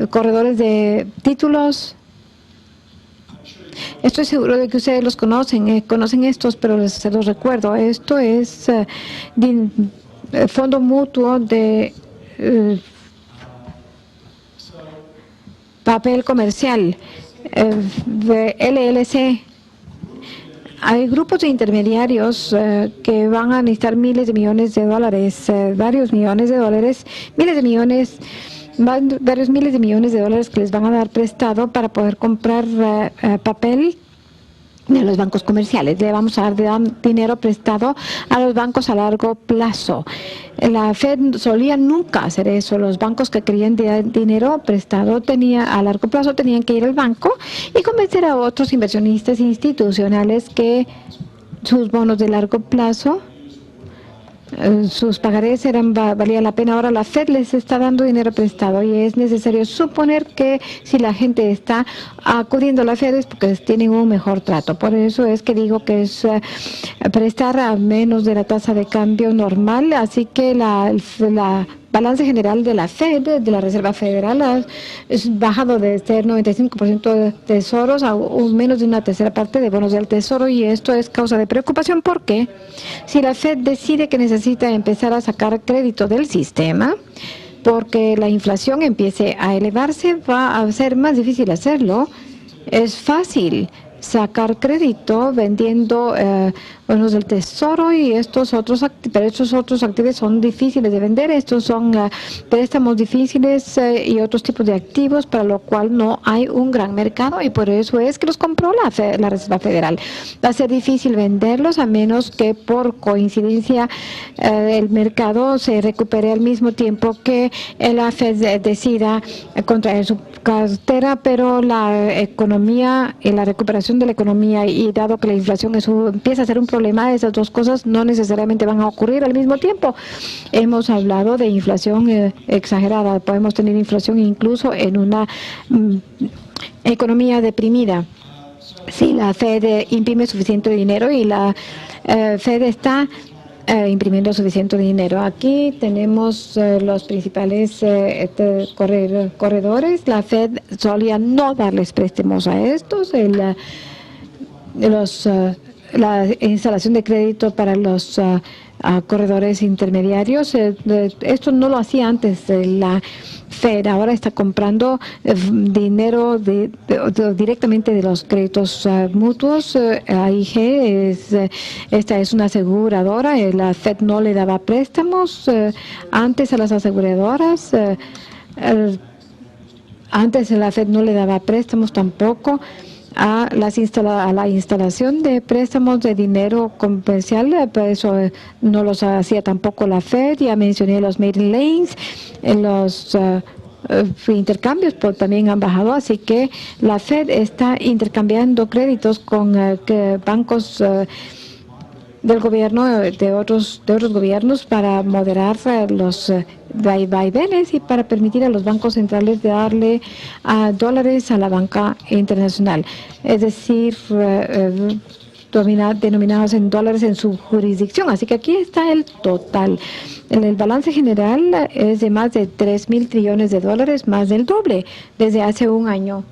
corredores de títulos. Estoy seguro de que ustedes los conocen estos, pero se los recuerdo. Esto es fondo mutuo de papel comercial, de LLC. Hay grupos de intermediarios que van a necesitar miles de millones de dólares, varios miles de millones de dólares que les van a dar prestado para poder comprar papel de los bancos comerciales. Le vamos a dar dinero prestado a los bancos a largo plazo. La Fed solía nunca hacer eso. Los bancos que querían dinero prestado a largo plazo tenían que ir al banco y convencer a otros inversionistas institucionales que sus bonos de largo plazo, sus pagarés valía la pena. Ahora la Fed les está dando dinero prestado y es necesario suponer que si la gente está acudiendo a la Fed es porque tienen un mejor trato. Por eso es que digo que es prestar a menos de la tasa de cambio normal. Así que la balance general de la Fed, de la Reserva Federal, ha bajado de ser 95% de tesoros a menos de una tercera parte de bonos del Tesoro, y esto es causa de preocupación porque si la Fed decide que necesita empezar a sacar crédito del sistema porque la inflación empiece a elevarse, va a ser más difícil hacerlo. Es fácil sacar crédito vendiendo bonos del Tesoro y pero estos otros activos son difíciles de vender. Estos son préstamos difíciles y otros tipos de activos para lo cual no hay un gran mercado, y por eso es que los compró la Reserva Federal. Va a ser difícil venderlos a menos que por coincidencia el mercado se recupere al mismo tiempo que la Fed decida contraer su cartera, pero la economía y la recuperación de la economía, y dado que la inflación empieza a ser un problema, esas dos cosas no necesariamente van a ocurrir al mismo tiempo. Hemos hablado de inflación exagerada. Podemos tener inflación incluso en una economía deprimida. Si la Fed imprime suficiente dinero, y la Fed está imprimiendo suficiente dinero. Aquí tenemos los principales corredores. La Fed solía no darles préstamos a estos. La instalación de crédito para los corredores intermediarios. Esto no lo hacía antes la Fed. Ahora está comprando dinero directamente de los créditos mutuos. AIG esta es una aseguradora. La Fed no le daba préstamos antes a las aseguradoras. Antes la Fed no le daba préstamos tampoco a la instalación de préstamos de dinero comercial. Eso no los hacía tampoco la Fed. Ya mencioné los maiden lanes, los intercambios también han bajado, así que la Fed está intercambiando créditos con bancos del gobierno, de otros gobiernos para moderar los vaivenes y para permitir a los bancos centrales de darle dólares a la banca internacional, es decir, denominados en dólares en su jurisdicción. Así que aquí está el total. En el balance general es de más de 3,000 trillones de dólares, más del doble desde hace un año.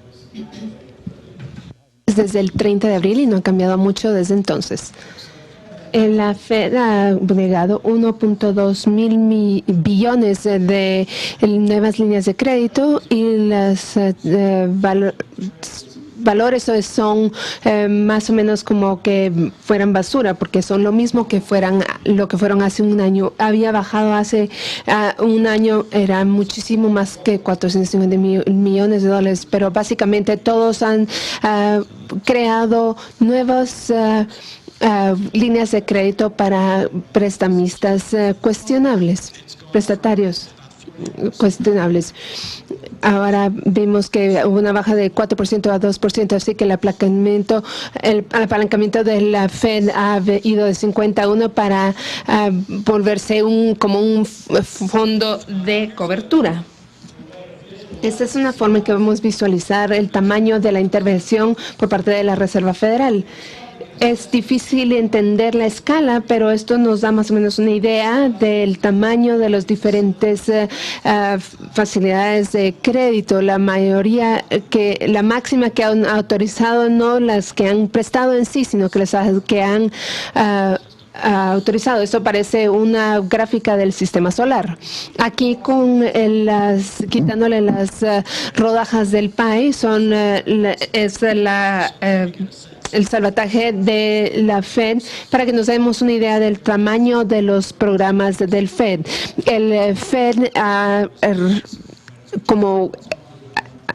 Desde el 30 de abril y no ha cambiado mucho desde entonces. La Fed ha negado 1.2 mil billones de nuevas líneas de crédito y las valores son más o menos como que fueran basura, porque son lo mismo que lo que fueron hace un año. Había bajado hace un año, era muchísimo más que 450 millones de dólares, pero básicamente todos han creado nuevas líneas de crédito para prestamistas prestatarios cuestionables. Ahora vimos que hubo una baja de 4% a 2%, así que el apalancamiento de la Fed ha ido de 51 para volverse como un fondo de cobertura. Esta es una forma en que vamos a visualizar el tamaño de la intervención por parte de la Reserva Federal. Es difícil entender la escala, pero esto nos da más o menos una idea del tamaño de las diferentes facilidades de crédito. La máxima que han autorizado, no las que han prestado en sí, sino que las que han autorizado. Esto parece una gráfica del sistema solar. Aquí quitándole las rodajas del pie el salvataje de la Fed para que nos demos una idea del tamaño de los programas del Fed. El Fed ha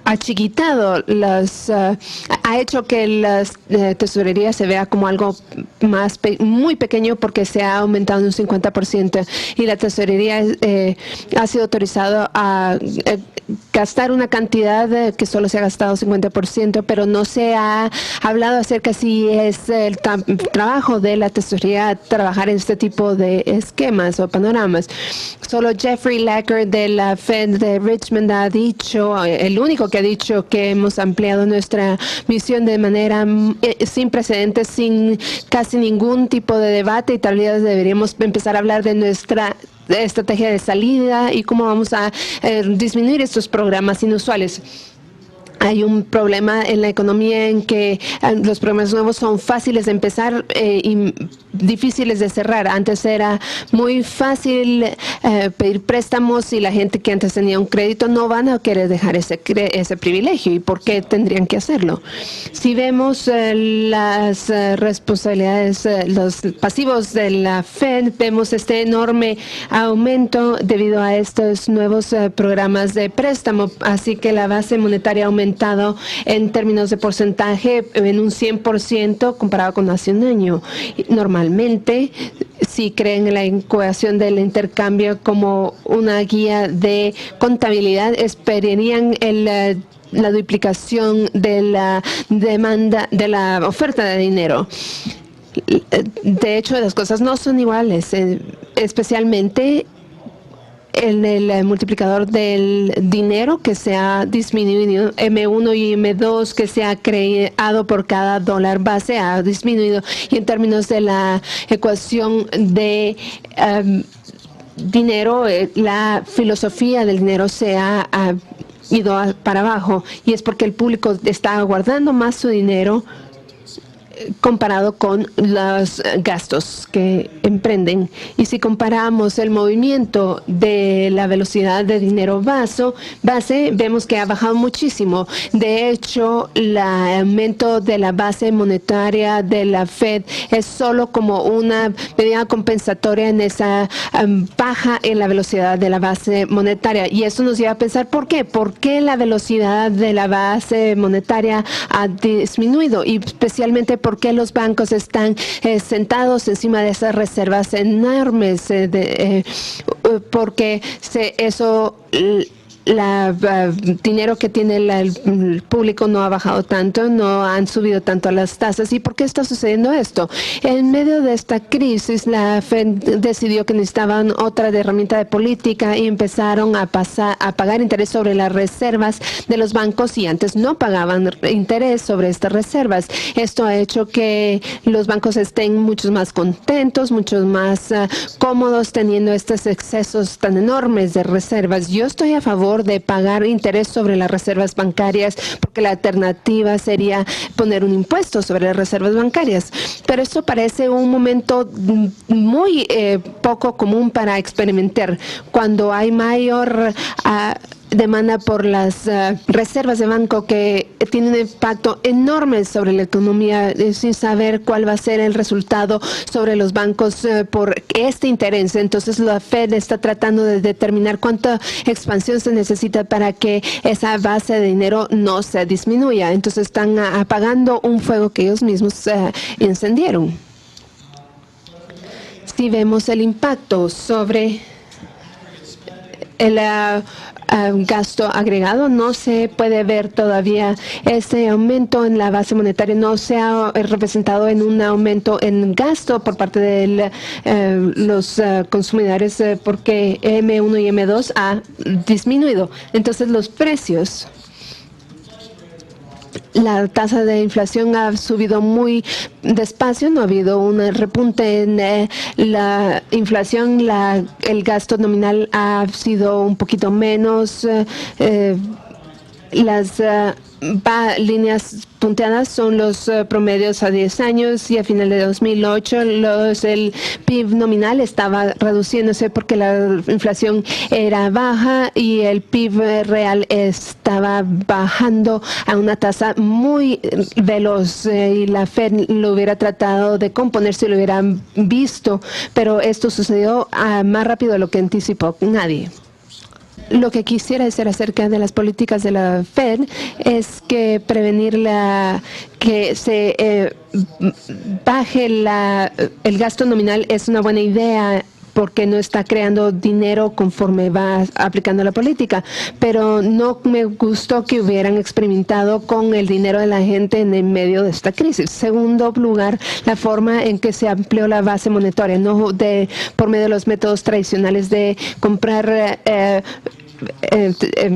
achiquitado ha hecho que la tesorería se vea como algo muy pequeño porque se ha aumentado un 50% y la tesorería ha sido autorizado a gastar una cantidad que solo se ha gastado 50%, pero no se ha hablado acerca si es el trabajo de la tesorería trabajar en este tipo de esquemas o panoramas. Solo Jeffrey Lacker de la Fed de Richmond ha dicho, el único que ha dicho que hemos ampliado nuestra misión de manera sin precedentes, sin casi ningún tipo de debate, y tal vez deberíamos empezar a hablar de nuestra estrategia de salida y cómo vamos a disminuir estos programas inusuales. Hay un problema en la economía en que los programas nuevos son fáciles de empezar y difíciles de cerrar. Antes era muy fácil pedir préstamos y la gente que antes tenía un crédito no van a querer dejar ese privilegio. ¿Y por qué tendrían que hacerlo? Si vemos las responsabilidades, los pasivos de la Fed, vemos este enorme aumento debido a estos nuevos programas de préstamo. Así que la base monetaria ha aumentado en términos de porcentaje en un 100% comparado con hace un año. Normalmente, si creen en la ecuación del intercambio como una guía de contabilidad, esperarían la duplicación de la demanda, de la oferta de dinero. De hecho, las cosas no son iguales, especialmente en el multiplicador del dinero que se ha disminuido, M1 y M2 que se ha creado por cada dólar base ha disminuido, y en términos de la ecuación de dinero, la filosofía del dinero se ha ido para abajo, y es porque el público está guardando más su dinero comparado con los gastos que emprenden. Y si comparamos el movimiento de la velocidad de dinero base, vemos que ha bajado muchísimo. De hecho, el aumento de la base monetaria de la Fed es solo como una medida compensatoria en esa baja en la velocidad de la base monetaria. Y eso nos lleva a pensar, ¿por qué? ¿Por qué la velocidad de la base monetaria ha disminuido? Y especialmente por qué los bancos están sentados encima de esas reservas enormes, porque eso dinero que tiene el público no ha bajado tanto, no han subido tanto las tasas. ¿Y por qué está sucediendo esto? En medio de esta crisis, la Fed decidió que necesitaban otra herramienta de política y empezaron a pagar interés sobre las reservas de los bancos, y antes no pagaban interés sobre estas reservas. Esto ha hecho que los bancos estén mucho más contentos, mucho más cómodos teniendo estos excesos tan enormes de reservas. Yo estoy a favor de pagar interés sobre las reservas bancarias, porque la alternativa sería poner un impuesto sobre las reservas bancarias. Pero esto parece un momento muy poco común para experimentar. Cuando hay mayor demanda por las reservas de banco, que tienen un impacto enorme sobre la economía, sin saber cuál va a ser el resultado sobre los bancos por este interés. Entonces la Fed está tratando de determinar cuánta expansión se necesita para que esa base de dinero no se disminuya. Entonces están apagando un fuego que ellos mismos encendieron. Si vemos el impacto sobre el gasto agregado, no se puede ver todavía. Este aumento en la base monetaria no se ha representado en un aumento en gasto por parte de los consumidores, porque M1 y M2 ha disminuido. Entonces los precios, la tasa de inflación ha subido muy despacio, no ha habido un repunte en la inflación, el gasto nominal ha sido un poquito menos. Las líneas punteadas son los promedios a 10 años, y a final de 2008 el PIB nominal estaba reduciéndose porque la inflación era baja y el PIB real estaba bajando a una tasa muy veloz, y la Fed lo hubiera tratado de componer si lo hubieran visto, pero esto sucedió más rápido de lo que anticipó nadie. Lo que quisiera decir acerca de las políticas de la Fed es que prevenir que se baje el gasto nominal es una buena idea, porque no está creando dinero conforme va aplicando la política. Pero no me gustó que hubieran experimentado con el dinero de la gente en el medio de esta crisis. Segundo lugar, la forma en que se amplió la base monetaria, no por medio de los métodos tradicionales de comprar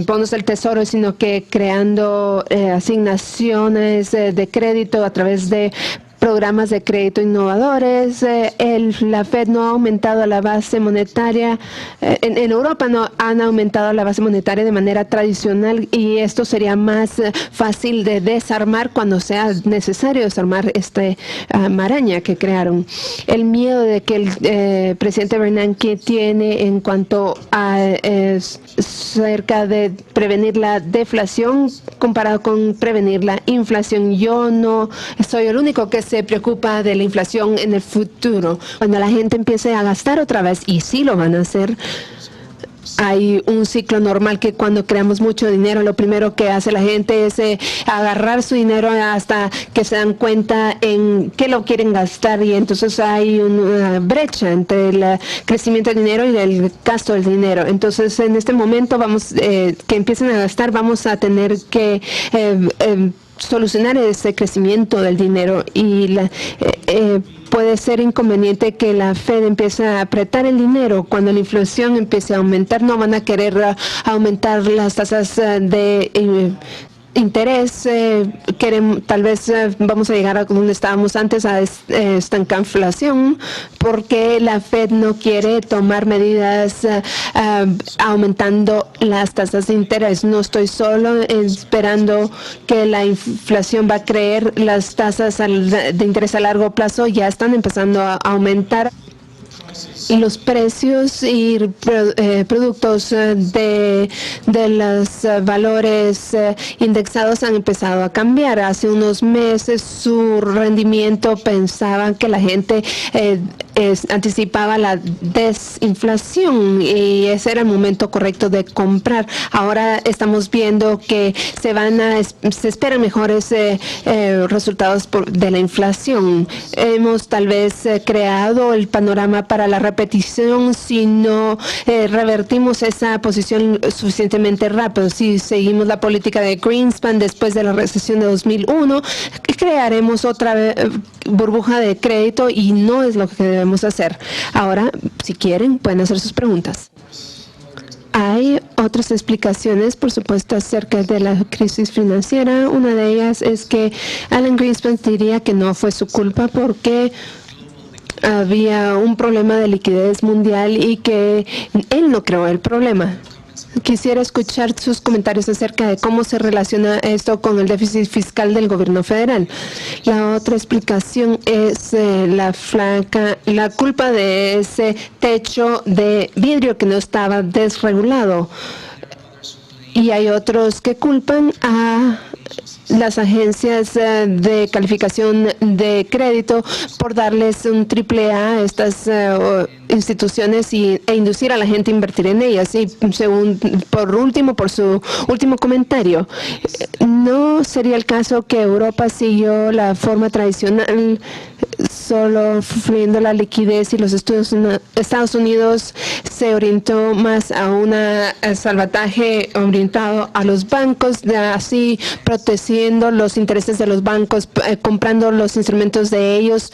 bonos del tesoro, sino que creando asignaciones de crédito a través de programas de crédito innovadores. La Fed no ha aumentado la base monetaria. En Europa no han aumentado la base monetaria de manera tradicional, y esto sería más fácil de desarmar cuando sea necesario desarmar esta maraña que crearon. El miedo de que el presidente Bernanke tiene en cuanto a cerca de prevenir la deflación comparado con prevenir la inflación. Yo no soy el único que se preocupa de la inflación en el futuro. Cuando la gente empiece a gastar otra vez, y sí lo van a hacer, hay un ciclo normal que cuando creamos mucho dinero, lo primero que hace la gente es agarrar su dinero hasta que se dan cuenta en qué lo quieren gastar, y entonces hay una brecha entre el crecimiento del dinero y el gasto del dinero. Entonces en este momento que empiecen a gastar, vamos a tener que solucionar ese crecimiento del dinero, y puede ser inconveniente que la Fed empiece a apretar el dinero cuando la inflación empiece a aumentar. No van a querer aumentar las tasas de interés. Tal vez vamos a llegar a donde estábamos antes, a estancar inflación, porque la Fed no quiere tomar medidas aumentando las tasas de interés. No estoy solo esperando que la inflación va a creer. Las tasas de interés a largo plazo ya están empezando a aumentar. Y los precios y productos de los valores indexados han empezado a cambiar. Hace unos meses su rendimiento pensaban que la gente anticipaba la desinflación, y ese era el momento correcto de comprar. Ahora estamos viendo que se esperan mejores resultados de la inflación. Hemos tal vez creado el panorama para para la repetición si no revertimos esa posición suficientemente rápido. Si seguimos la política de Greenspan después de la recesión de 2001, crearemos otra burbuja de crédito y no es lo que debemos hacer. Ahora, si quieren, pueden hacer sus preguntas. Hay otras explicaciones, por supuesto, acerca de la crisis financiera. Una de ellas es que Alan Greenspan diría que no fue su culpa porque había un problema de liquidez mundial y que él no creó el problema. Quisiera escuchar sus comentarios acerca de cómo se relaciona esto con el déficit fiscal del gobierno federal. La otra explicación es la culpa de ese techo de vidrio que no estaba desregulado. Y hay otros que culpan a las agencias de calificación de crédito por darles un AAA a estas instituciones e inducir a la gente a invertir en ellas. Y por su último comentario, ¿no sería el caso que Europa siguió la forma tradicional, solo fluyendo la liquidez, y los Estados Unidos se orientó más a un salvataje orientado a los bancos, así protegiendo los intereses de los bancos, comprando los instrumentos de ellos,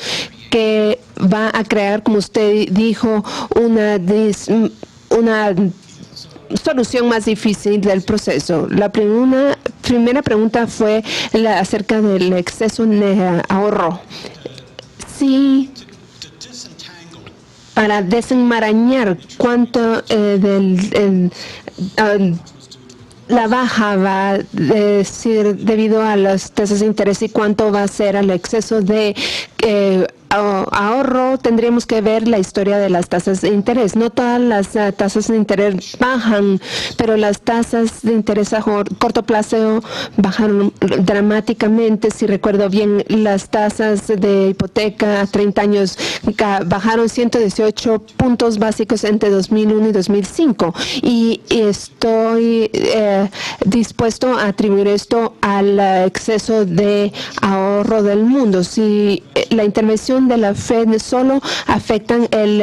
que va a crear, como usted dijo, una solución más difícil del proceso? La primera pregunta fue acerca del exceso de ahorro. Sí, para desenmarañar cuánto la baja va a ser debido a las tasas de interés y cuánto va a ser al exceso de ahorro, tendríamos que ver la historia de las tasas de interés. No todas las tasas de interés bajan, pero las tasas de interés a corto plazo bajaron dramáticamente. Si recuerdo bien, las tasas de hipoteca a 30 años bajaron 118 puntos básicos entre 2001 y 2005. Y estoy dispuesto a atribuir esto al exceso de ahorro del mundo. Si la intervención de la Fed solo afectan el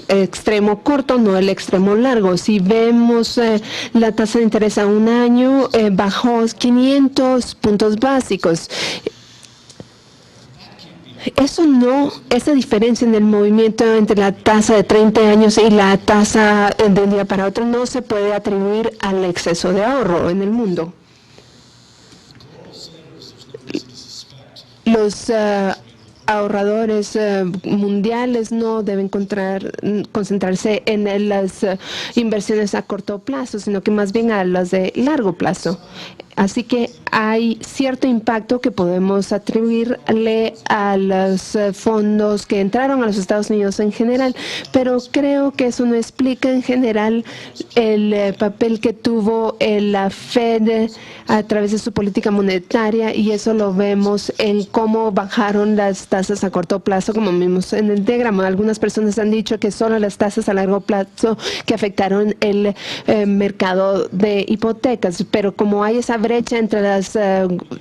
extremo corto, no el extremo largo. Si vemos la tasa de interés a un año, bajó 500 puntos básicos. Esa diferencia en el movimiento entre la tasa de 30 años y la tasa de un día para otro no se puede atribuir al exceso de ahorro en el mundo. Los ahorradores mundiales no deben concentrarse en las inversiones a corto plazo, sino que más bien a las de largo plazo. Así que hay cierto impacto que podemos atribuirle a los fondos que entraron a los Estados Unidos en general, pero creo que eso no explica en general el papel que tuvo la Fed a través de su política monetaria, y eso lo vemos en cómo bajaron las tasas a corto plazo, como vimos en el diagrama. Algunas personas han dicho que solo las tasas a largo plazo que afectaron el mercado de hipotecas, pero como hay esa brecha entre las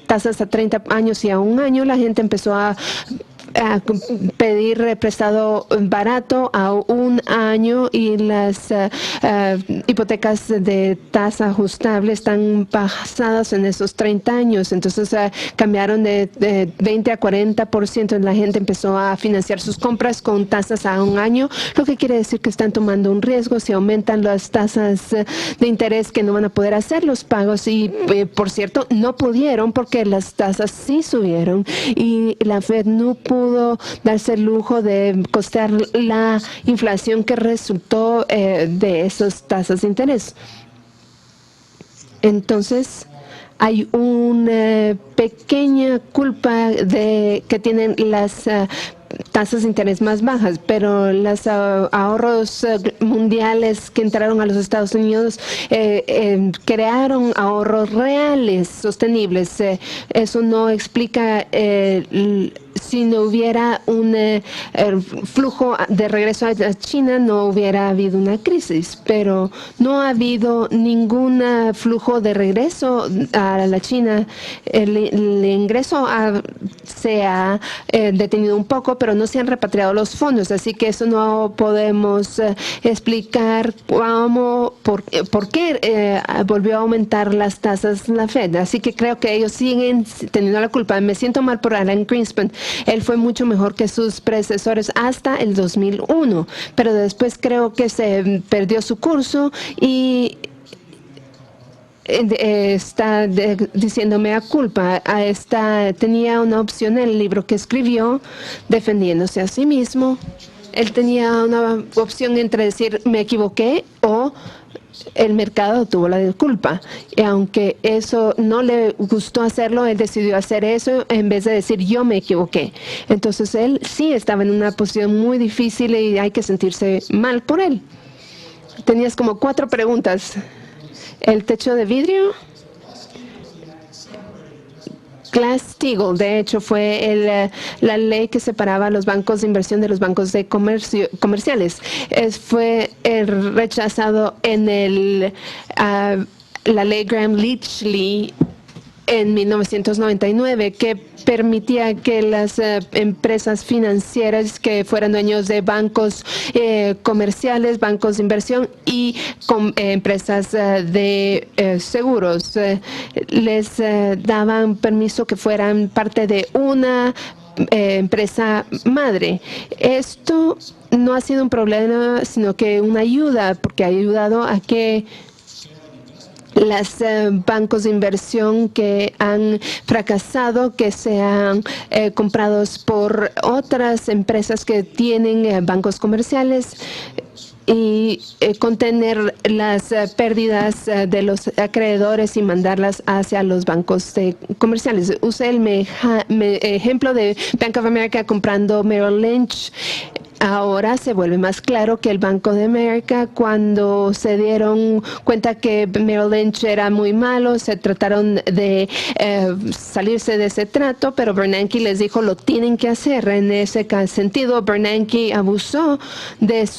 tasas a 30 años y a un año, la gente empezó a pedir prestado barato a un año, y las hipotecas de tasa ajustable están basadas en esos 30 años. Entonces cambiaron de 20 a 40%. La gente empezó a financiar sus compras con tasas a un año, lo que quiere decir que están tomando un riesgo. Si aumentan las tasas de interés, que no van a poder hacer los pagos, y por cierto no pudieron porque las tasas sí subieron y la Fed no pudo darse el lujo de costear la inflación que resultó de esas tasas de interés. Entonces, hay una pequeña culpa que tienen las tasas de interés más bajas, pero los ahorros mundiales que entraron a los Estados Unidos crearon ahorros reales, sostenibles. Eso no explica si no hubiera un flujo de regreso a China, no hubiera habido una crisis, pero no ha habido ningún flujo de regreso a la China. El ingreso se ha detenido un poco, pero no se han repatriado los fondos, así que eso no podemos explicar por qué volvió a aumentar las tasas la Fed. Así que creo que ellos siguen teniendo la culpa. Me siento mal por Alan Greenspan. Él fue mucho mejor que sus predecesores hasta el 2001, pero después creo que se perdió su curso y está diciéndome a culpa. Tenía una opción en el libro que escribió defendiéndose a sí mismo. Él tenía una opción entre decir me equivoqué o el mercado tuvo la culpa. Y aunque eso no le gustó hacerlo, él decidió hacer eso en vez de decir yo me equivoqué. Entonces él sí estaba en una posición muy difícil y hay que sentirse mal por él. Tenías como 4 preguntas. El techo de vidrio. Glass-Steagall, de hecho, fue la ley que separaba a los bancos de inversión de los bancos de comerciales. Fue rechazado en la ley Gramm-Leach en 1999, que permitía que las empresas financieras que fueran dueños de bancos comerciales, bancos de inversión y empresas de seguros les daban permiso que fueran parte de una empresa madre. Esto no ha sido un problema, sino que una ayuda, porque ha ayudado a que los bancos de inversión que han fracasado, que sean comprados por otras empresas que tienen bancos comerciales y contener las pérdidas de los acreedores y mandarlas hacia los bancos comerciales. Usé el ejemplo de Bank of America comprando Merrill Lynch. Ahora se vuelve más claro que el Banco de América, cuando se dieron cuenta que Merrill Lynch era muy malo, se trataron de salirse de ese trato, pero Bernanke les dijo lo tienen que hacer. En ese sentido, Bernanke abusó de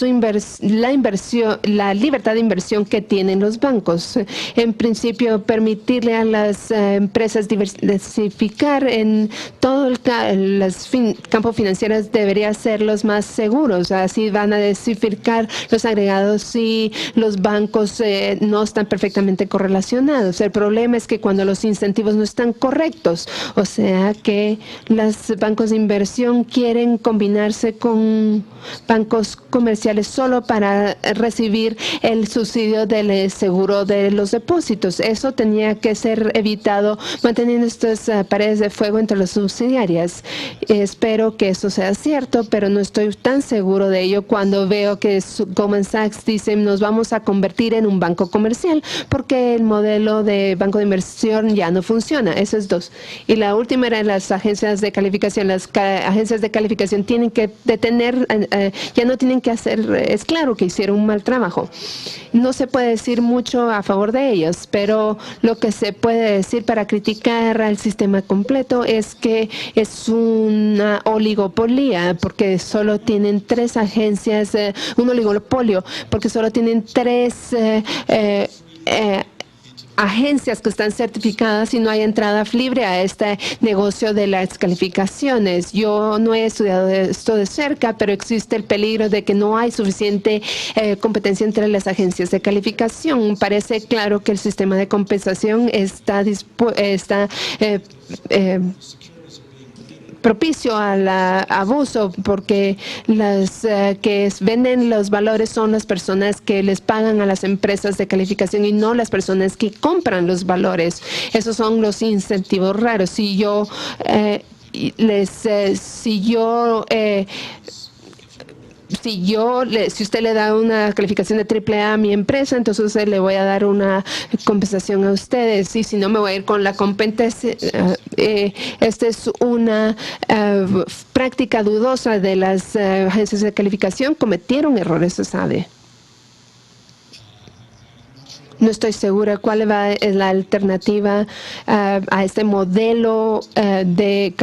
la libertad de inversión que tienen los bancos. En principio, permitirle a las empresas diversificar en todo el campo financiero debería ser los más seguros. Así van a diversificar los agregados y los bancos no están perfectamente correlacionados. El problema es que cuando los incentivos no están correctos, o sea que los bancos de inversión quieren combinarse con bancos comerciales solo para recibir el subsidio del seguro de los depósitos. Eso tenía que ser evitado manteniendo estas paredes de fuego entre las subsidiarias. Espero que eso sea cierto, pero no estoy tan seguro de ello cuando veo que Goldman Sachs dice nos vamos a convertir en un banco comercial porque el modelo de banco de inversión ya no funciona. Eso es 2. Y la última era las agencias de calificación. Las agencias de calificación tienen que detener, ya no tienen que hacer, es claro que hicieron un mal trabajo. No se puede decir mucho a favor de ellos, pero lo que se puede decir para criticar al sistema completo es que es una oligopolio, porque solo tienen 3 agencias, un oligopolio, porque solo tienen 3 agencias que están certificadas y no hay entrada libre a este negocio de las calificaciones. Yo no he estudiado esto de cerca, pero existe el peligro de que no hay suficiente competencia entre las agencias de calificación. Parece claro que el sistema de compensación está propicio al abuso, porque las que venden los valores son las personas que les pagan a las empresas de calificación y no las personas que compran los valores. Esos son los incentivos raros. Si usted le da una calificación de AAA a mi empresa, entonces le voy a dar una compensación a ustedes. Y si no, me voy a ir con la competencia. Esta es una práctica dudosa de las agencias de calificación. Cometieron errores, se sabe. No estoy segura cuál es la alternativa a este modelo de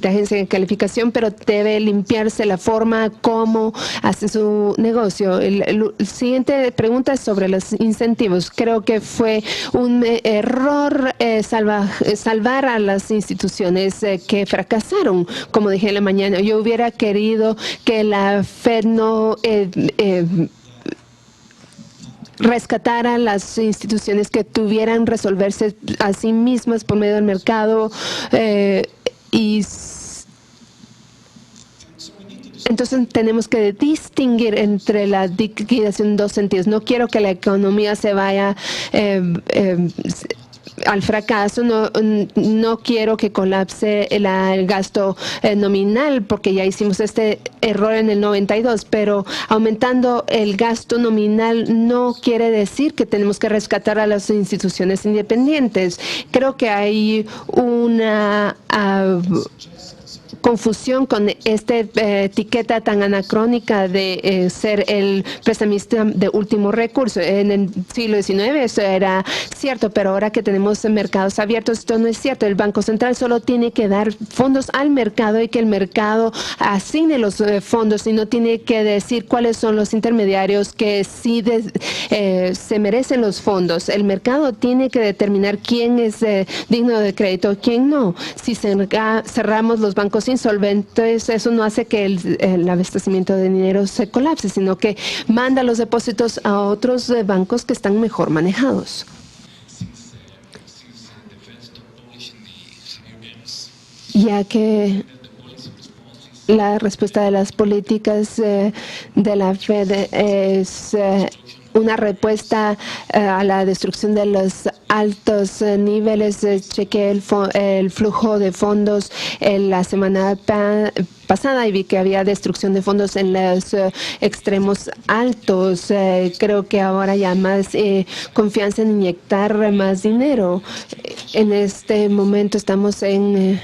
agencia de calificación, pero debe limpiarse la forma como hace su negocio. La siguiente pregunta es sobre los incentivos. Creo que fue un error salvar a las instituciones que fracasaron. Como dije en la mañana, yo hubiera querido que la Fed no rescatar a las instituciones que tuvieran resolverse a sí mismas por medio del mercado y entonces tenemos que distinguir entre la liquidación en dos sentidos. No quiero que la economía se vaya al fracaso, no quiero que colapse el gasto nominal, porque ya hicimos este error en el 92, pero aumentando el gasto nominal no quiere decir que tenemos que rescatar a las instituciones independientes. Creo que hay una confusión con esta etiqueta tan anacrónica de ser el prestamista de último recurso. En el siglo XIX eso era cierto, pero ahora que tenemos mercados abiertos, esto no es cierto. El Banco Central solo tiene que dar fondos al mercado y que el mercado asigne los fondos y no tiene que decir cuáles son los intermediarios que sí se merecen los fondos. El mercado tiene que determinar quién es digno de crédito y quién no. Si cerramos los bancos insolventes, eso no hace que el abastecimiento de dinero se colapse, sino que manda los depósitos a otros bancos que están mejor manejados. Ya que la respuesta de las políticas de la Fed es una respuesta a la destrucción de los altos niveles. Chequeé el flujo de fondos en la semana pasada y vi que había destrucción de fondos en los extremos altos. Creo que ahora ya más confianza en inyectar más dinero. En este momento estamos en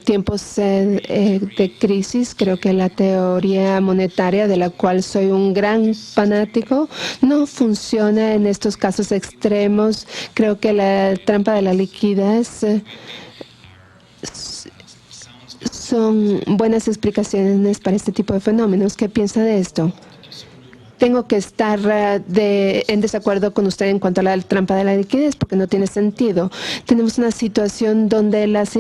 tiempos de crisis. Creo que la teoría monetaria, de la cual soy un gran fanático, no funciona en estos casos extremos. Creo que la trampa de la liquidez son buenas explicaciones para este tipo de fenómenos. ¿Qué piensa de esto? Tengo que estar en desacuerdo con usted en cuanto a la trampa de la liquidez, porque no tiene sentido. Tenemos una situación donde las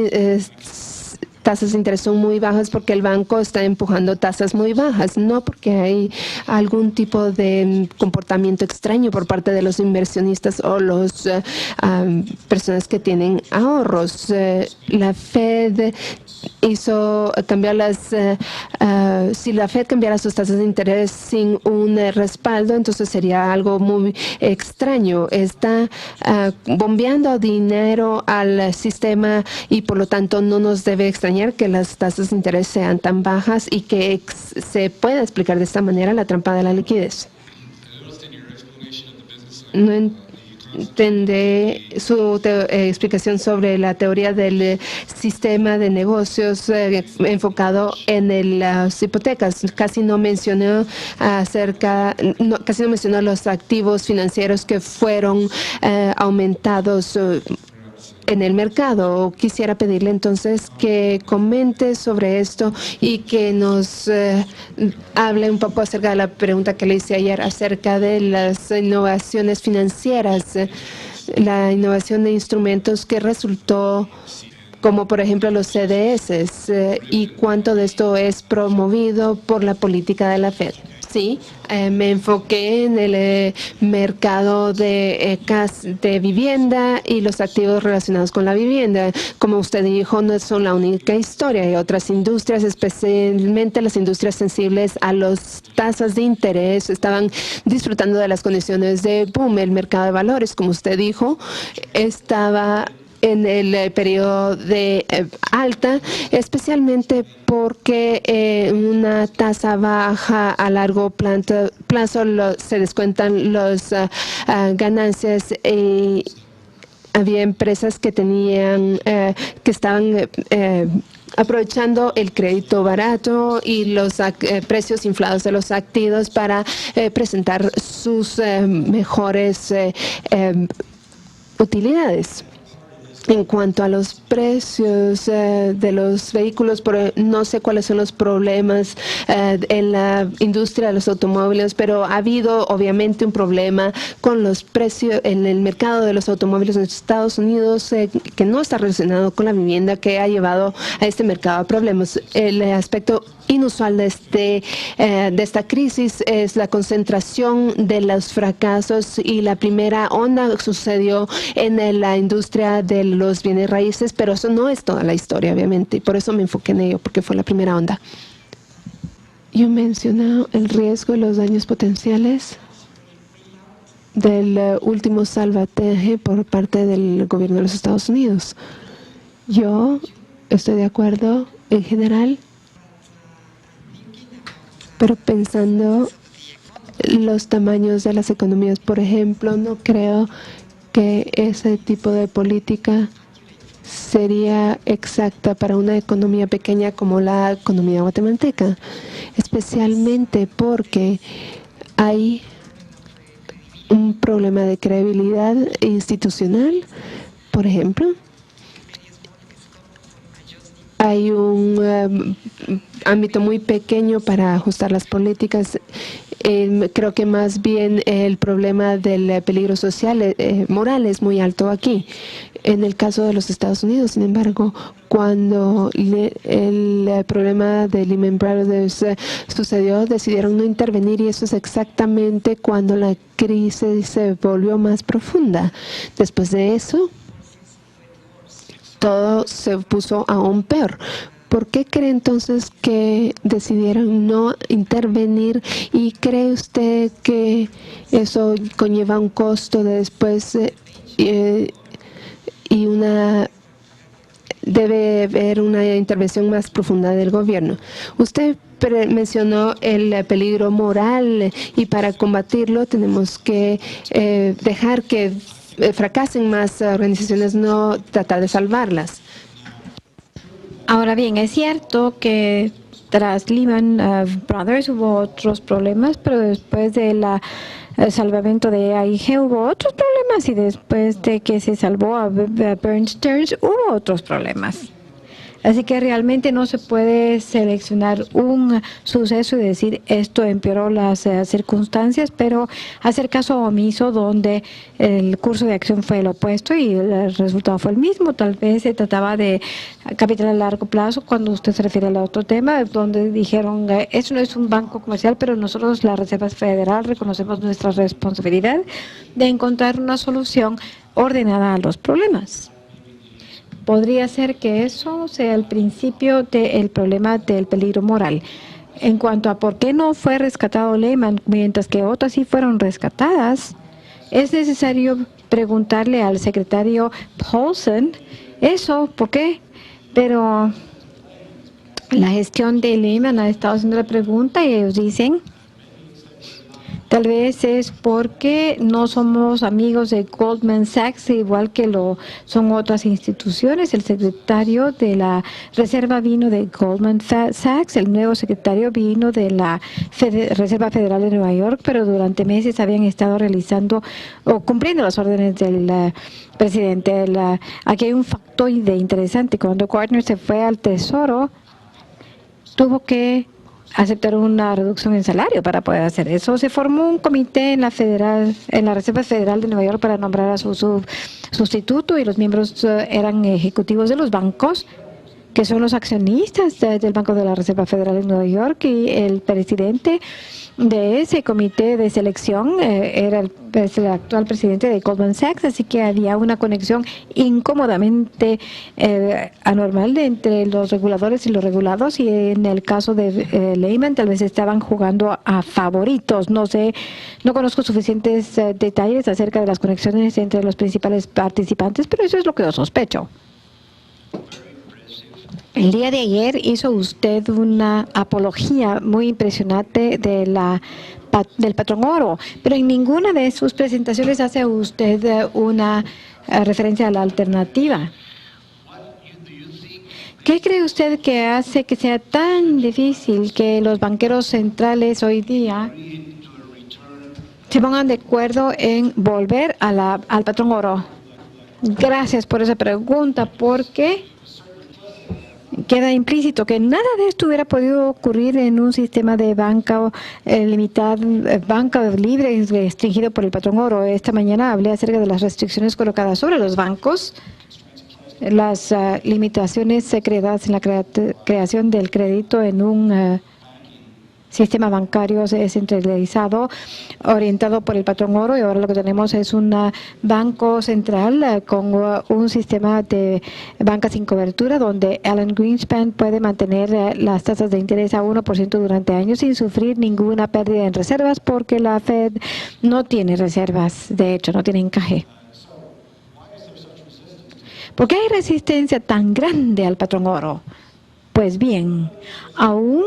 tasas de interés son muy bajas porque el banco está empujando tasas muy bajas, no porque hay algún tipo de comportamiento extraño por parte de los inversionistas o las personas que tienen ahorros. La Fed hizo cambiar si la Fed cambiara sus tasas de interés sin un respaldo, entonces sería algo muy extraño. Está bombeando dinero al sistema y por lo tanto no nos debe extrañar que las tasas de interés sean tan bajas y que se pueda explicar de esta manera la trampa de la liquidez. No entendí su explicación sobre la teoría del sistema de negocios enfocado en las hipotecas. Casi no mencionó los activos financieros que fueron aumentados en el mercado. Quisiera pedirle entonces que comente sobre esto y que nos hable un poco acerca de la pregunta que le hice ayer acerca de las innovaciones financieras, la innovación de instrumentos que resultó, como por ejemplo los CDS, y cuánto de esto es promovido por la política de la Fed. Sí, me enfoqué en el mercado de vivienda y los activos relacionados con la vivienda. Como usted dijo, no son la única historia. Hay otras industrias, especialmente las industrias sensibles a las tasas de interés, estaban disfrutando de las condiciones de boom. El mercado de valores, como usted dijo, estaba en el periodo de alta, especialmente porque una tasa baja a largo plazo se descuentan las ganancias y había empresas que estaban aprovechando el crédito barato y los precios inflados de los activos para presentar sus mejores utilidades. En cuanto a los precios de los vehículos, no sé cuáles son los problemas en la industria de los automóviles, pero ha habido obviamente un problema con los precios en el mercado de los automóviles en Estados Unidos que no está relacionado con la vivienda, que ha llevado a este mercado a problemas. El aspecto inusual de esta crisis es la concentración de los fracasos, y la primera onda sucedió en la industria de los bienes raíces, pero eso no es toda la historia, obviamente, y por eso me enfoqué en ello, porque fue la primera onda. Yo mencioné el riesgo y los daños potenciales del último salvataje por parte del gobierno de los Estados Unidos. Yo estoy de acuerdo en general, pero pensando los tamaños de las economías, por ejemplo, no creo que ese tipo de política sería exacta para una economía pequeña como la economía guatemalteca, especialmente porque hay un problema de credibilidad institucional. Por ejemplo, hay un ámbito muy pequeño para ajustar las políticas. Creo que más bien el problema del peligro social, moral, es muy alto aquí. En el caso de los Estados Unidos, sin embargo, cuando el problema de Lehman Brothers sucedió, decidieron no intervenir, y eso es exactamente cuando la crisis se volvió más profunda. Después de eso, todo se puso aún peor. ¿Por qué cree entonces que decidieron no intervenir? ¿Y cree usted que eso conlleva un costo de después y debe haber una intervención más profunda del gobierno? Usted mencionó el peligro moral, y para combatirlo tenemos que dejar que fracasen más organizaciones, no tratar de salvarlas. Ahora bien, es cierto que tras Lehman Brothers hubo otros problemas, pero después del salvamento de AIG hubo otros problemas, y después de que se salvó a Bear Stearns hubo otros problemas. Así que realmente no se puede seleccionar un suceso y decir esto empeoró las circunstancias, pero hacer caso omiso donde el curso de acción fue el opuesto y el resultado fue el mismo. Tal vez se trataba de capital a largo plazo, cuando usted se refiere al otro tema, donde dijeron eso no es un banco comercial, pero nosotros, la Reserva Federal, reconocemos nuestra responsabilidad de encontrar una solución ordenada a los problemas. Podría ser que eso sea el principio del problema del peligro moral. En cuanto a por qué no fue rescatado Lehman, mientras que otras sí fueron rescatadas, es necesario preguntarle al secretario Paulson eso, ¿por qué? Pero la gestión de Lehman ha estado haciendo la pregunta, y ellos dicen, tal vez es porque no somos amigos de Goldman Sachs, igual que lo son otras instituciones. El secretario de la Reserva vino de Goldman Sachs, el nuevo secretario vino de la Reserva Federal de Nueva York, pero durante meses habían estado realizando o cumpliendo las órdenes del presidente. Aquí hay un factoide interesante. Cuando Gardner se fue al Tesoro, tuvo que aceptar una reducción en salario para poder hacer eso. Se formó un comité en la Reserva Federal de Nueva York para nombrar a su sustituto, y los miembros eran ejecutivos de los bancos, que son los accionistas del Banco de la Reserva Federal de Nueva York, y el presidente de ese comité de selección era el actual presidente de Goldman Sachs, así que había una conexión incómodamente anormal entre los reguladores y los regulados, y en el caso de Lehman tal vez estaban jugando a favoritos. No sé, no conozco suficientes detalles acerca de las conexiones entre los principales participantes, pero eso es lo que yo sospecho. El día de ayer hizo usted una apología muy impresionante del patrón oro, pero en ninguna de sus presentaciones hace usted una referencia a la alternativa. ¿Qué cree usted que hace que sea tan difícil que los banqueros centrales hoy día se pongan de acuerdo en volver al patrón oro? Gracias por esa pregunta, porque queda implícito que nada de esto hubiera podido ocurrir en un sistema de banca banca libre restringido por el patrón oro. Esta mañana hablé acerca de las restricciones colocadas sobre los bancos, las limitaciones creadas en la creación del crédito en un sistema bancario descentralizado orientado por el patrón oro, y ahora lo que tenemos es un banco central con un sistema de banca sin cobertura donde Alan Greenspan puede mantener las tasas de interés a 1% durante años sin sufrir ninguna pérdida en reservas, porque la Fed no tiene reservas, de hecho no tiene encaje. ¿Por qué hay resistencia tan grande al patrón oro? Pues bien, aún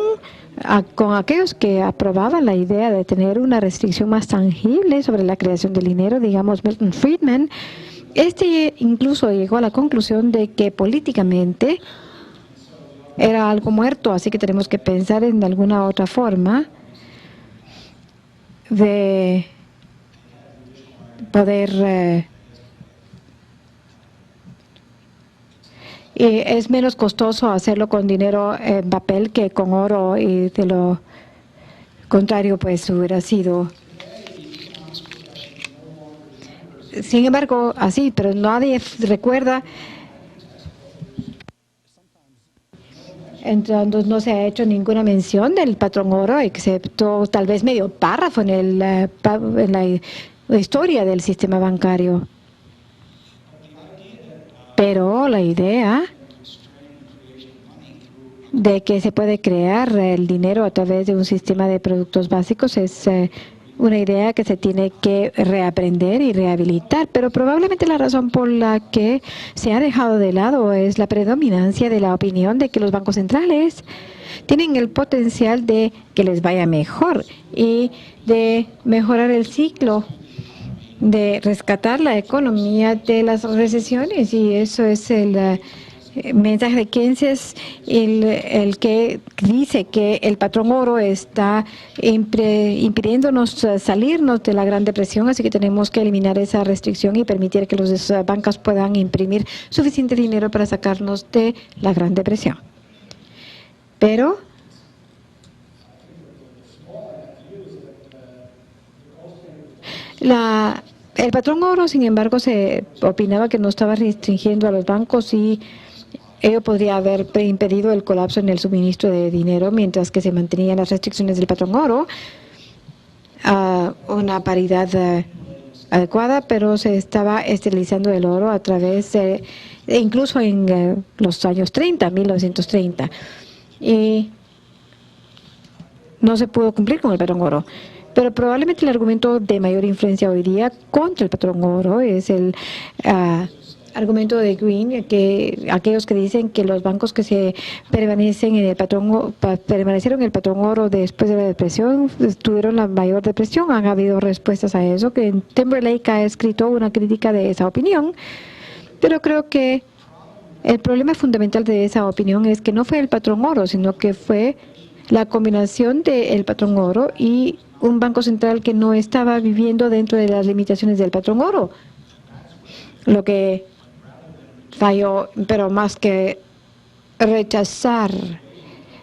con aquellos que aprobaban la idea de tener una restricción más tangible sobre la creación del dinero, digamos Milton Friedman, incluso llegó a la conclusión de que políticamente era algo muerto, así que tenemos que pensar en alguna otra forma de poder y es menos costoso hacerlo con dinero en papel que con oro, y de lo contrario pues hubiera sido. Sin embargo, así, pero nadie recuerda. Entonces no se ha hecho ninguna mención del patrón oro, excepto tal vez medio párrafo en la historia del sistema bancario. Pero la idea de que se puede crear el dinero a través de un sistema de productos básicos es una idea que se tiene que reaprender y rehabilitar, pero probablemente la razón por la que se ha dejado de lado es la predominancia de la opinión de que los bancos centrales tienen el potencial de que les vaya mejor y de mejorar el ciclo, de rescatar la economía de las recesiones, y eso es el mensaje de Keynes, es el que dice que el patrón oro está impidiéndonos salirnos de la Gran Depresión, así que tenemos que eliminar esa restricción y permitir que los bancos puedan imprimir suficiente dinero para sacarnos de la Gran Depresión. Pero el patrón oro, sin embargo, se opinaba que no estaba restringiendo a los bancos y ello podría haber impedido el colapso en el suministro de dinero, mientras que se mantenían las restricciones del patrón oro a una paridad adecuada, pero se estaba esterilizando el oro a través de, incluso en los años 1930, y no se pudo cumplir con el patrón oro. Pero probablemente el argumento de mayor influencia hoy día contra el patrón oro es el argumento de Green, que aquellos que dicen que los bancos que se permanecieron en el patrón oro después de la depresión tuvieron la mayor depresión. Han habido respuestas a eso, que Timberlake ha escrito una crítica de esa opinión, pero creo que el problema fundamental de esa opinión es que no fue el patrón oro, sino que fue la combinación del patrón oro y un banco central que no estaba viviendo dentro de las limitaciones del patrón oro. Lo que falló, pero más que rechazar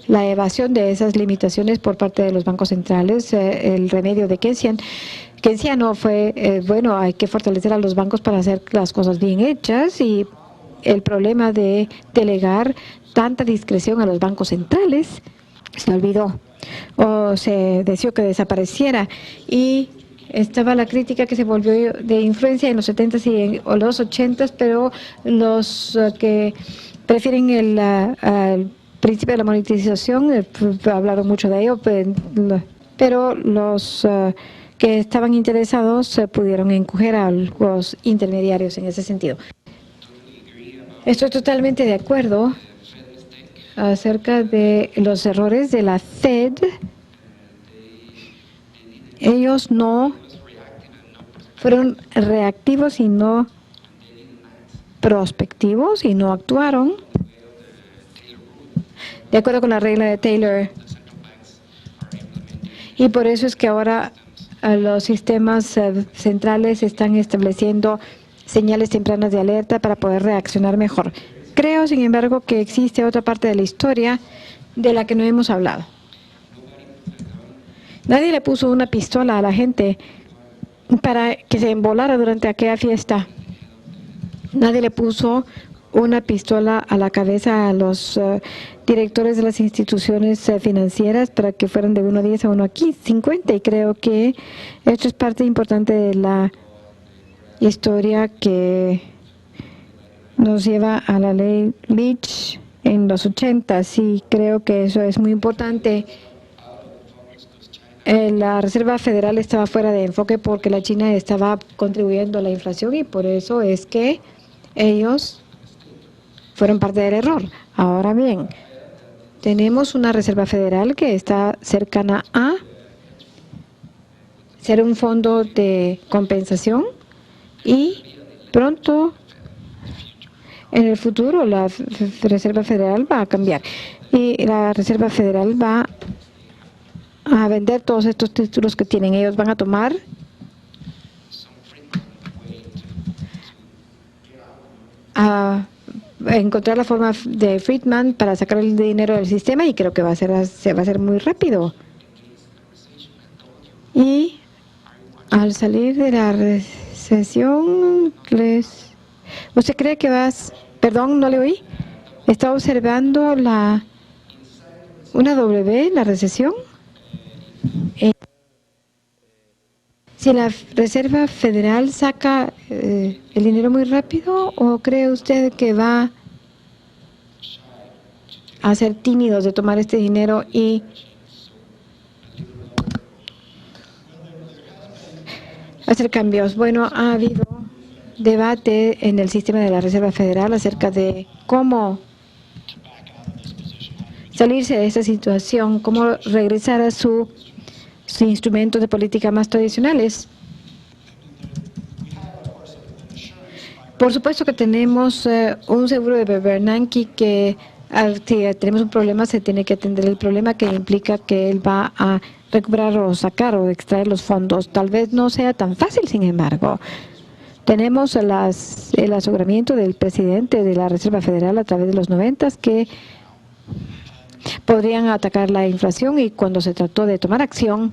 la evasión de esas limitaciones por parte de los bancos centrales, el remedio de Keynesiano fue, bueno, hay que fortalecer a los bancos para hacer las cosas bien hechas, y el problema de delegar tanta discreción a los bancos centrales se olvidó o se deseó que desapareciera, y estaba la crítica que se volvió de influencia en los 70s o los 80s, pero los que prefieren el principio de la monetización hablaron mucho de ello, pero los que estaban interesados pudieron encoger a los intermediarios en ese sentido. Estoy totalmente de acuerdo acerca de los errores de la Fed. Ellos no fueron reactivos y no prospectivos, y no actuaron de acuerdo con la regla de Taylor. Y por eso es que ahora los sistemas centrales están estableciendo señales tempranas de alerta para poder reaccionar mejor. Creo, sin embargo, que existe otra parte de la historia de la que no hemos hablado. Nadie le puso una pistola a la gente para que se embolara durante aquella fiesta. Nadie le puso una pistola a la cabeza a los directores de las instituciones financieras para que fueran de 1 a 10 a 1 a 50. Y creo que esto es parte importante de la historia que nos lleva a la ley Leach en los 80. Sí, creo que eso es muy importante. La Reserva Federal estaba fuera de enfoque porque la China estaba contribuyendo a la inflación y por eso es que ellos fueron parte del error. Ahora bien, tenemos una Reserva Federal que está cercana a ser un fondo de compensación y pronto en el futuro la Reserva Federal va a cambiar y la Reserva Federal va a vender todos estos títulos que tienen. Ellos van a tomar a encontrar la forma de Friedman para sacar el dinero del sistema y creo que va a ser muy rápido. Y al salir de la recesión, ¿usted cree que perdón, no le oí? ¿Está observando una W, la recesión? Si la Reserva Federal saca el dinero muy rápido, ¿o cree usted que va a ser tímidos de tomar este dinero y hacer cambios? Bueno, ha habido debate en el sistema de la Reserva Federal acerca de cómo salirse de esta situación, cómo regresar a sus instrumentos de política más tradicionales. Por supuesto que tenemos un seguro de Bernanke que si tenemos un problema se tiene que atender el problema, que implica que él va a recuperar o sacar o extraer los fondos. Tal vez no sea tan fácil, sin embargo. Tenemos el aseguramiento del presidente de la Reserva Federal a través de los 90 que podrían atacar la inflación, y cuando se trató de tomar acción,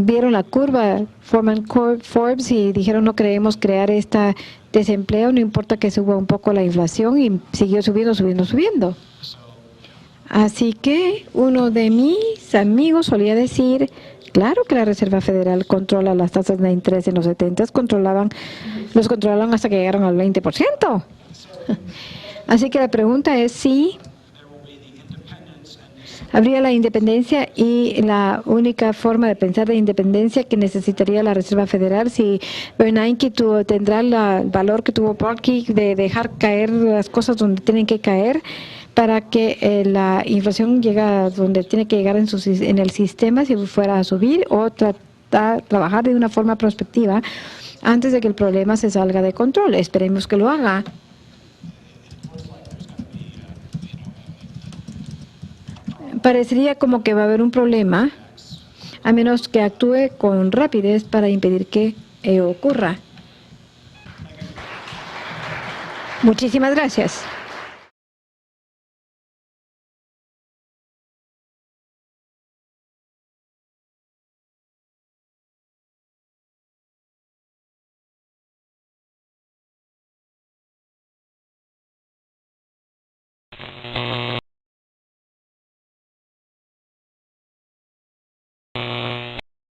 vieron la curva Forbes y dijeron no queremos crear este desempleo, no importa que suba un poco la inflación, y siguió subiendo. Así que uno de mis amigos solía decir, claro que la Reserva Federal controla las tasas de interés. En los 70 los controlaron hasta que llegaron al 20%. Así que la pregunta es si habría la independencia, y la única forma de pensar de independencia que necesitaría la Reserva Federal, si Bernanke tendrá el valor que tuvo Parkey de dejar caer las cosas donde tienen que caer para que la inflación llegue a donde tiene que llegar en el sistema, si fuera a subir, o trabajar de una forma prospectiva antes de que el problema se salga de control. Esperemos que lo haga. Parecería como que va a haber un problema, a menos que actúe con rapidez para impedir que ocurra. Muchísimas gracias.